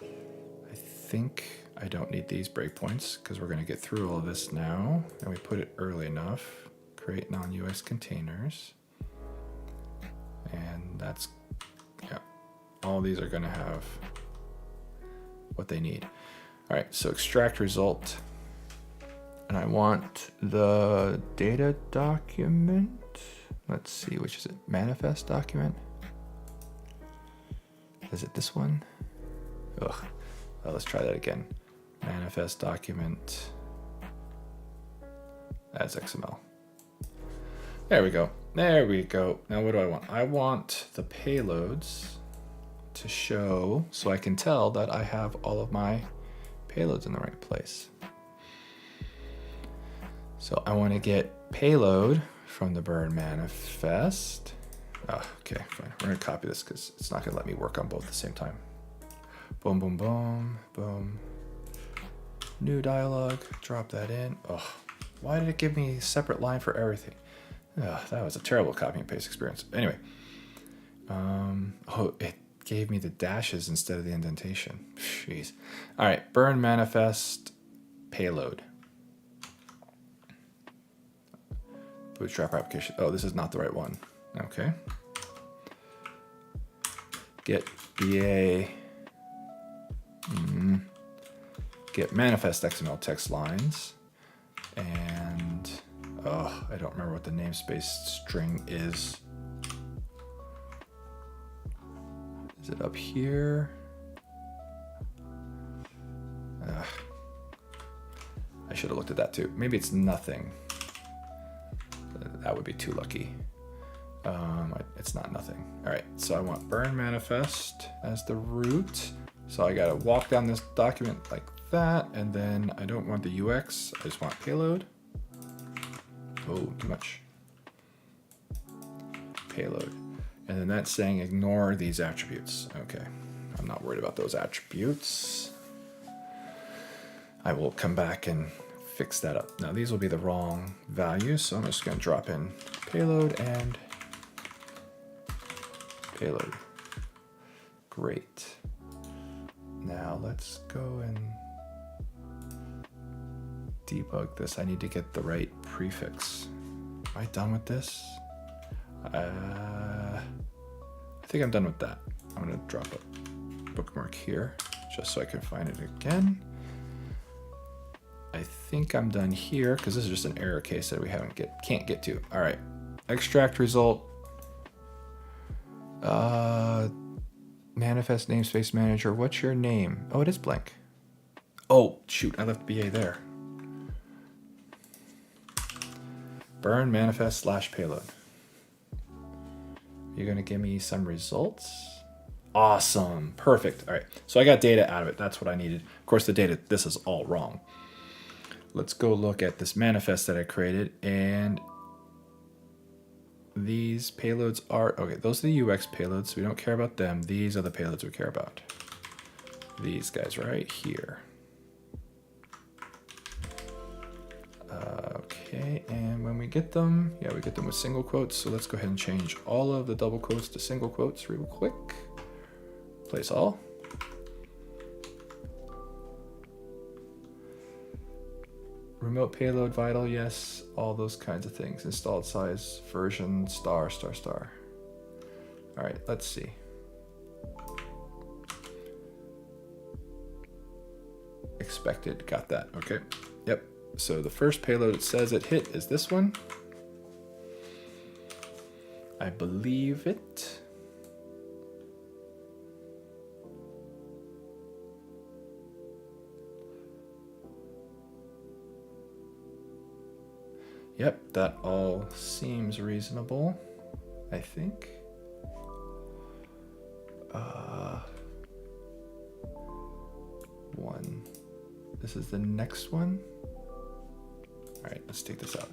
S1: I think I don't need these breakpoints because we're going to get through all of this now. And we put it early enough. Create non-US containers. And that's, yeah, all these are going to have what they need. All right, so extract result. And I want the data document. Let's see, which is it? Manifest document. Is it this one? Ugh. Well, let's try that again. Manifest document as XML. There we go. There we go. Now what do I want? I want the payloads to show so I can tell that I have all of my payloads in the right place. So I want to get payload from the burn manifest. Oh, okay, fine. We're going to copy this because it's not going to let me work on both at the same time. Boom, boom, boom, boom. New dialog, drop that in. Oh, why did it give me a separate line for everything? Oh, that was a terrible copy and paste experience. Anyway, oh, it gave me the dashes instead of the indentation. Jeez. All right, burn manifest payload. Bootstrap application. Oh, this is not the right one. Okay. Get BA. Get manifest XML text lines. And, oh, I don't remember what the namespace string is. Is it up here? I should have looked at that too. Maybe it's nothing. That would be too lucky. It's not nothing. All right, so I want burn manifest as the root. So I gotta walk down this document like that, and then I don't want the UX, I just want payload. Oh, too much. Payload. And then that's saying ignore these attributes. Okay, I'm not worried about those attributes. I will come back and fix that up. Now these will be the wrong values, so I'm just gonna drop in payload and payload. Great. Now let's go and debug this. I need to get the right prefix. Am I done with this? I think I'm done with that. I'm gonna drop a bookmark here just so I can find it again. I think I'm done here because this is just an error case that we can't get to. All right, extract result. Manifest namespace manager. What's your name? Oh, it is blank. Oh shoot, I left BA there. Burn manifest / payload. You're gonna give me some results. Awesome, perfect. All right, so I got data out of it. That's what I needed. Of course, the data, this is all wrong. Let's go look at this manifest that I created, and these payloads are, okay, those are the UX payloads, so we don't care about them. These are the payloads we care about. These guys right here. Okay, and when we get them, yeah, we get them with single quotes, so let's go ahead and change all of the double quotes to single quotes real quick. Place all. Remote payload vital, yes, all those kinds of things. Installed size, version, star. All right, let's see. Expected, got that, okay. Yep, so the first payload it says it hit is this one. I believe it. Yep, that all seems reasonable, I think. One. This is the next one. All right, let's take this out.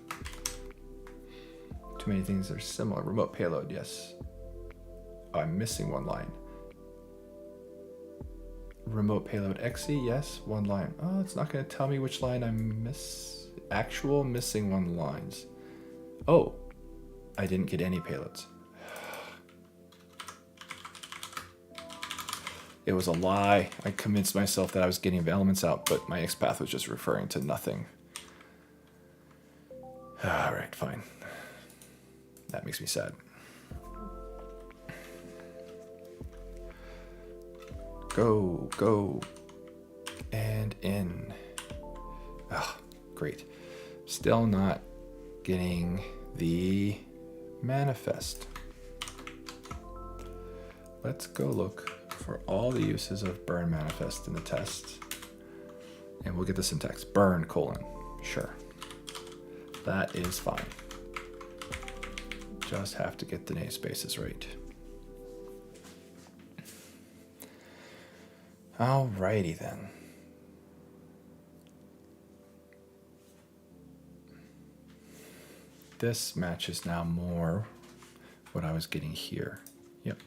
S1: Too many things that are similar. Remote payload, yes. Oh, I'm missing one line. Remote payload XE, yes, one line. Oh, it's not going to tell me which line I'm missing one lines. Oh, I didn't get any payloads. It was a lie. I convinced myself that I was getting the elements out, but my XPath was just referring to nothing. All right, fine. That makes me sad. Go, and in. Ah, great. Still not getting the manifest. Let's go look for all the uses of burn manifest in the test. And we'll get the syntax. Burn : sure. That is fine. Just have to get the namespaces right. Alrighty then. This matches now more what I was getting here. Yep.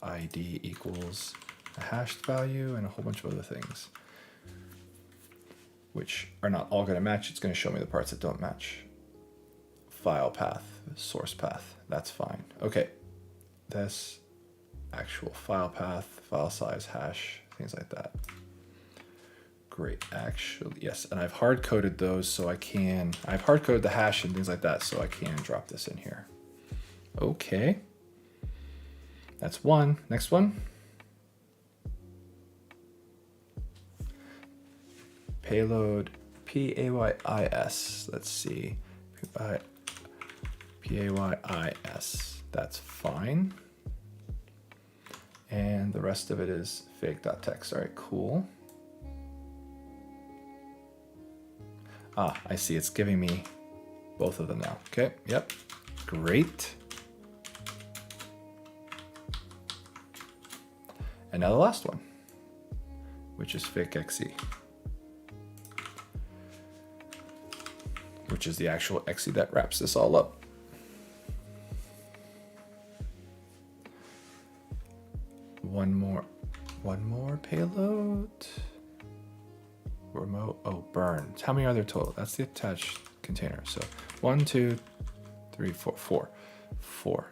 S1: ID equals a hashed value and a whole bunch of other things, which are not all going to match. It's going to show me the parts that don't match. File path, source path, that's fine. Okay, this actual file path, file size, hash, things like that. Great, actually, yes, and I've hard-coded those so I've hard-coded the hash and things like that so I can drop this in here. Okay. That's one. Next one. Payload PAYIS. Let's see. PAYIS. That's fine. And the rest of it is fake.txt. All right, cool. Ah, I see. It's giving me both of them now. Okay, yep. Great. And now the last one, which is fake.exe, which is the actual exe that wraps this all up. One more payload. Remote, oh, burn. How many are there total? That's the attached container. So 1, 2, 3, 4. 4.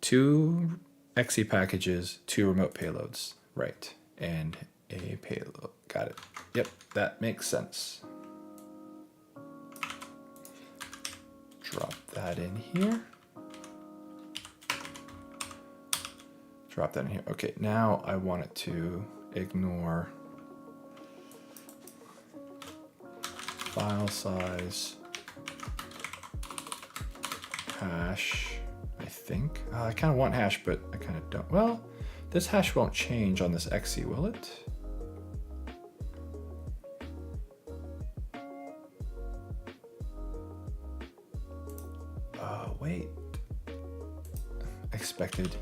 S1: 2 exe packages, 2 remote payloads. Right, and a payload. Got it. Yep, that makes sense. Drop that in here. Drop that in here. Okay, now I want it to ignore file size hash, I think. I kind of want hash, but I kind of don't. Well, this hash won't change on this XE, will it? Wait. Expected.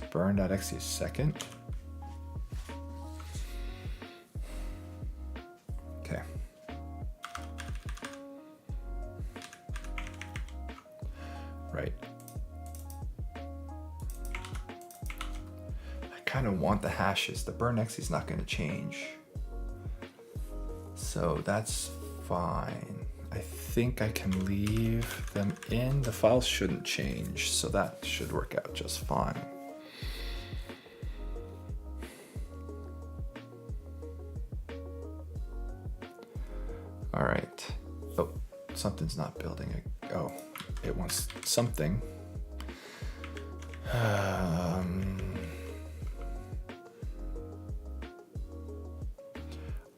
S1: Burn.exe second. Okay. Right. I kind of want the hashes. The burn.exe is not going to change. So that's fine. I think I can leave them in. The files shouldn't change, so that should work out just fine. All right. Oh, something's not building. Oh, it wants something.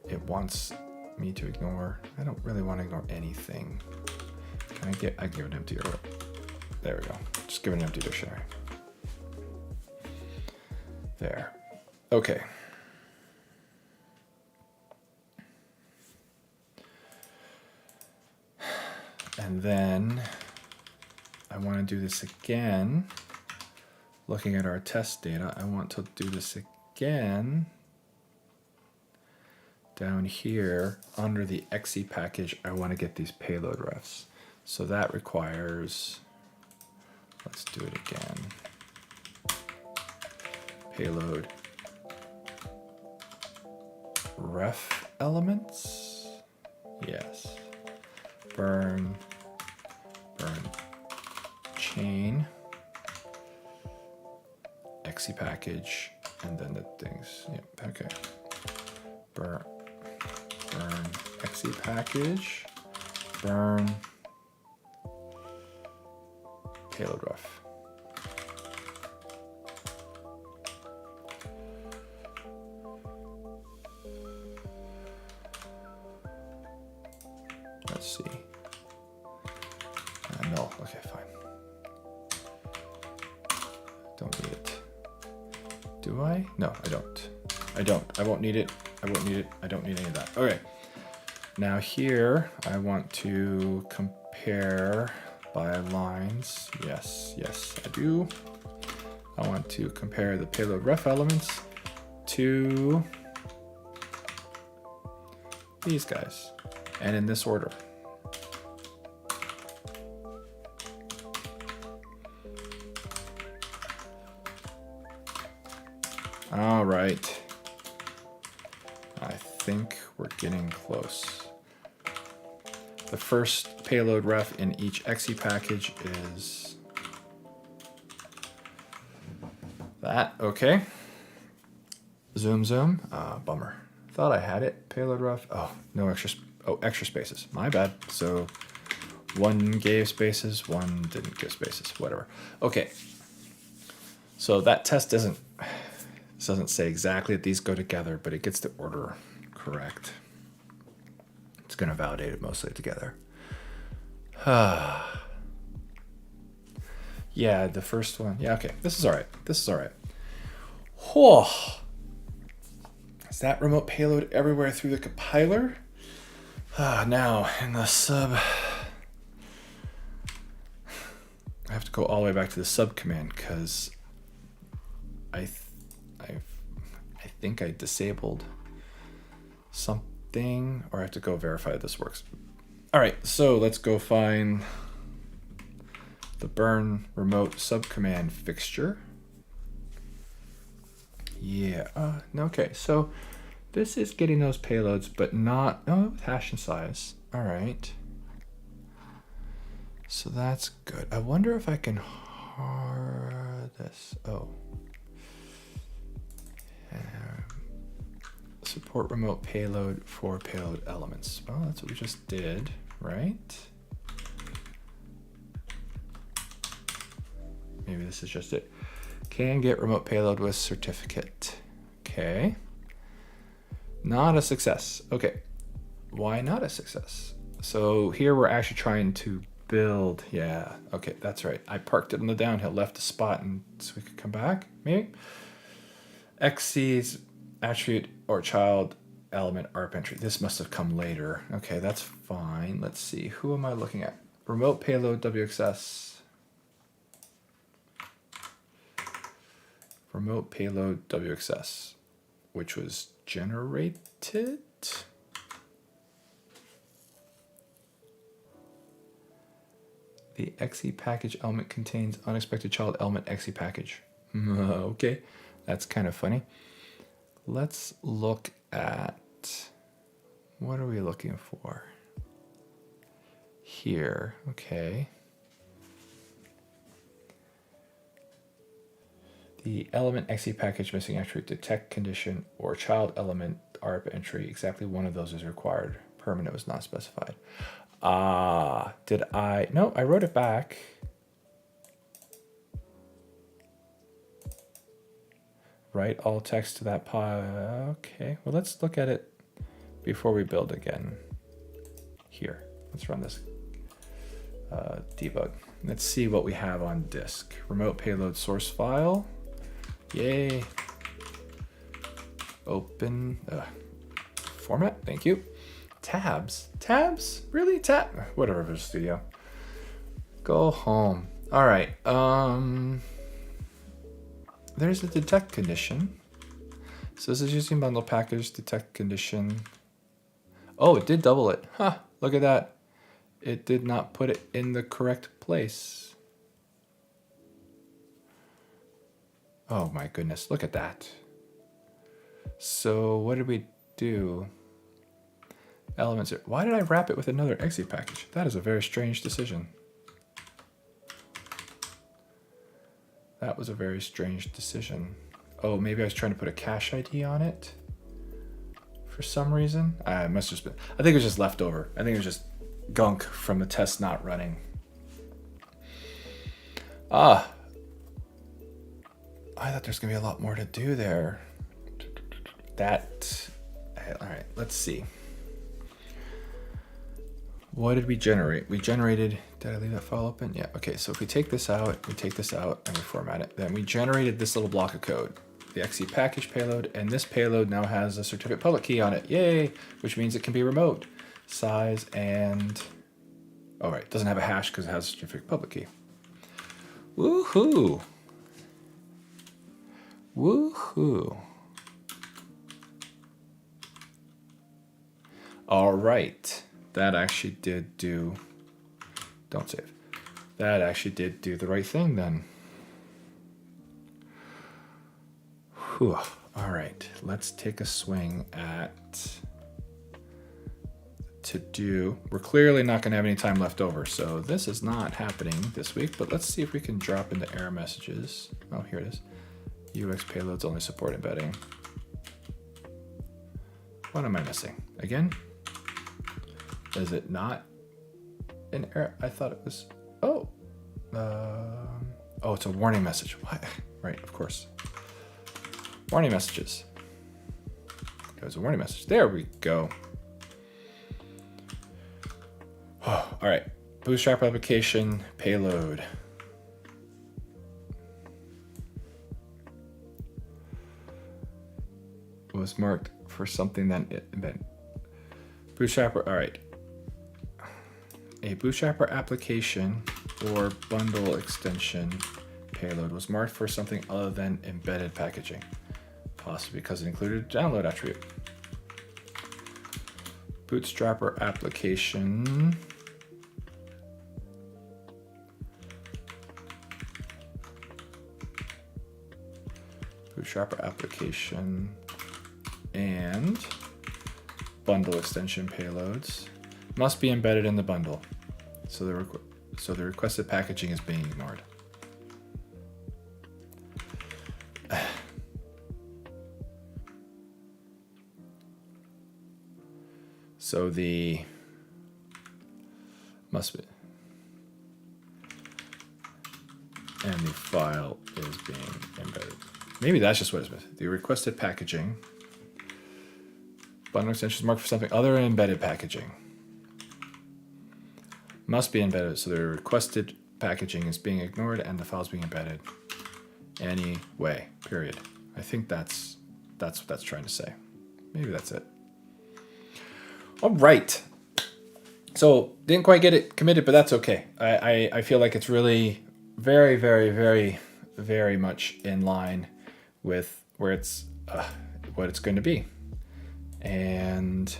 S1: It wants me to ignore. I don't really want to ignore anything. Can I give an empty array. There we go. Just give it an empty dictionary. There. Okay. And then I want to do this again. Looking at our test data, I want to do this again. Down here under the exe package, I want to get these payload refs. So that requires, let's do it again. Payload ref elements. Yes. Burn chain, exe package, and then the things. Yep, okay. Burn exe package, burn payload ref. Let's see. No, okay, fine. Don't need it. Do I? No, I don't. I don't. I won't need it. I won't need it. I don't need any of that. Okay. Now here, I want to compare by lines. Yes, yes, I do. I want to compare the payload ref elements to these guys, and in this order. All right. I think we're getting close. The first payload ref in each exe package is that. Okay. Zoom, zoom. Bummer. Thought I had it. Payload ref. Oh, no extra. Oh, extra spaces. My bad. So one gave spaces, one didn't give spaces. Whatever. Okay. So that test doesn't say exactly that these go together, but it gets the order correct. It's going to validate it mostly together. Yeah, the first one. Yeah, okay. This is all right. This is all right. Whoa. Is that remote payload everywhere through the compiler? Now, in the sub, I have to go all the way back to the sub command because I think I disabled something, or I have to go verify that this works. All right, so let's go find the burn remote subcommand fixture. Yeah, okay, so this is getting those payloads, but not, with hash and size. All right. So that's good. I wonder if I can this. Oh. Support remote payload for payload elements. Well, that's what we just did, right? Maybe this is just it. Can get remote payload with certificate. Okay. Not a success. Okay. Why not a success? So here we're actually trying to build. Yeah. Okay, that's right. I parked it on the downhill, left a spot, and so we could come back. Maybe. XC's attribute or child element ARP entry. This must have come later. Okay, that's fine. Let's see. Who am I looking at? Remote payload WXS. Remote payload WXS, which was generated. The XE package element contains unexpected child element XE package. Okay, that's kind of funny. Let's look at, what are we looking for? Here, okay. The element XE package missing attribute detect condition or child element ARP entry, exactly one of those is required. Permanent was not specified. Did I? No, I wrote it back. Write all text to that okay, well, let's look at it before we build again. Here, let's run this debug. Let's see what we have on disk. Remote payload source file. Yay. Open format. Thank you. Tabs. Tabs? Really? Whatever, Visual Studio. Go home. All right. There's a detect condition. So this is using bundle package detect condition. Oh, it did double it. Huh, look at that. It did not put it in the correct place. Oh my goodness, look at that. So what did we do? Elements. Why did I wrap it with another XE package? That is a very strange decision. That was a very strange decision. Oh, maybe I was trying to put a cache ID on it for some reason. It must have just been, I think it was just leftover. I think it was just gunk from the test not running. I thought there's gonna be a lot more to do there. All right, let's see. What did we generate? We generated, did I leave that file open? Yeah, okay, so if we take this out, and we format it, then we generated this little block of code, the XE package payload, and this payload now has a certificate public key on it, yay, which means it can be remote. Size and, all right, doesn't have a hash because it has a certificate public key. Woohoo. Woohoo. All right. That actually did do, don't save. That actually did do the right thing then. Whew. All right, let's take a swing at to do. We're clearly not gonna have any time left over, so this is not happening this week, but let's see if we can drop into error messages. Oh, here it is. UX payloads only support embedding. What am I missing? Again? Is it not an error? I thought it was, oh, it's a warning message. What? Right, of course. Warning messages. There's a warning message. There we go. Oh, all right, Bootstrap application payload. Was marked for something then Bootstrapper, all right. A Bootstrapper application or bundle extension payload was marked for something other than embedded packaging, possibly because it included a download attribute. Bootstrapper application. Bootstrapper application and bundle extension payloads must be embedded in the bundle. So so the requested packaging is being ignored. So the must be, and the file is being embedded. Maybe that's just what it's missing. The requested packaging. Bundle extension is marked for something other than embedded packaging. Must be embedded. So the requested packaging is being ignored and the file is being embedded anyway, period. I think that's what that's trying to say. Maybe that's it. All right. So didn't quite get it committed, but that's okay. I feel like it's really very, very, very, very much in line with where it's what it's going to be. And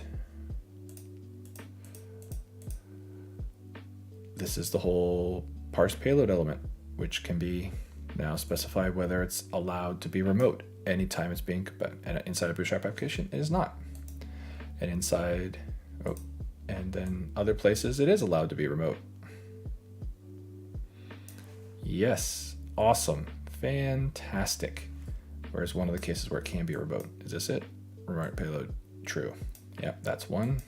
S1: this is the whole parse payload element, which can be now specified whether it's allowed to be remote anytime it's being, and inside a Bootstrap application it is not. And inside, and then other places it is allowed to be remote. Yes, awesome, fantastic. Whereas one of the cases where it can be remote. Is this it? Remote payload, true. Yep, that's one.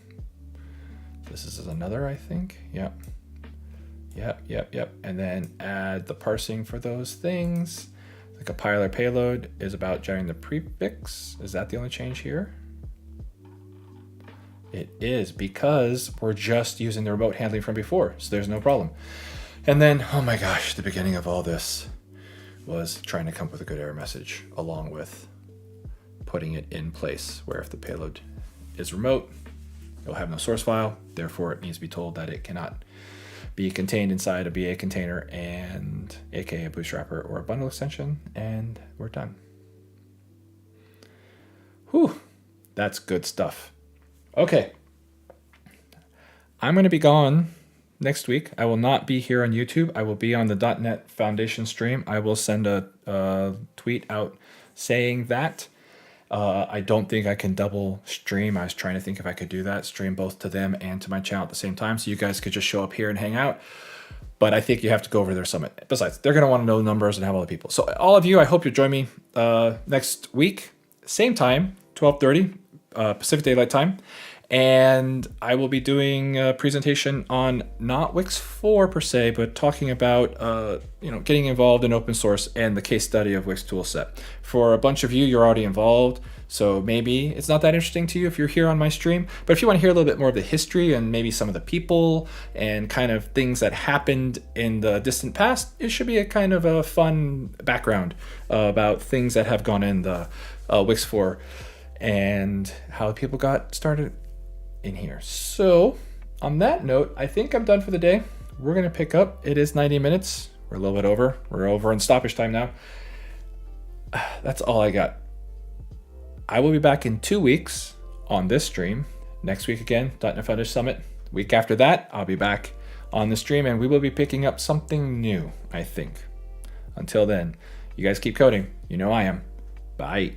S1: This is another, I think. Yep. And then add the parsing for those things. The compiler payload is about generating the prefix. Is that the only change here? It is, because we're just using the remote handling from before, so there's no problem. And then, oh my gosh, the beginning of all this was trying to come up with a good error message along with putting it in place where if the payload is remote, it'll have no source file. Therefore, it needs to be told that it cannot be contained inside a BA container and aka a bootstrapper or a bundle extension, and we're done. Whew, that's good stuff. Okay, I'm going to be gone next week. I will not be here on YouTube. I will be on the .NET Foundation stream. I will send a tweet out saying that. I don't think I can double stream. I was trying to think if I could do that, stream both to them and to my channel at the same time, so you guys could just show up here and hang out. But I think you have to go over their summit. Besides, they're going to want to know numbers and have all the people. So all of you, I hope you join me next week, same time, 12:30 Pacific Daylight Time. And I will be doing a presentation on not Wix 4 per se, but talking about getting involved in open source and the case study of Wix toolset. For a bunch of you, you're already involved, so maybe it's not that interesting to you if you're here on my stream. But if you want to hear a little bit more of the history and maybe some of the people and kind of things that happened in the distant past, it should be a kind of a fun background about things that have gone in the Wix 4 and how people got started in here. So on that note, I think I'm done for the day. We're going to pick up. It is 90 minutes. We're a little bit over. We're over in stoppage time now. That's all I got. I will be back in 2 weeks on this stream. Next week again, .NET Foundation Summit. Week after that, I'll be back on the stream and we will be picking up something new, I think. Until then, you guys keep coding. You know I am. Bye.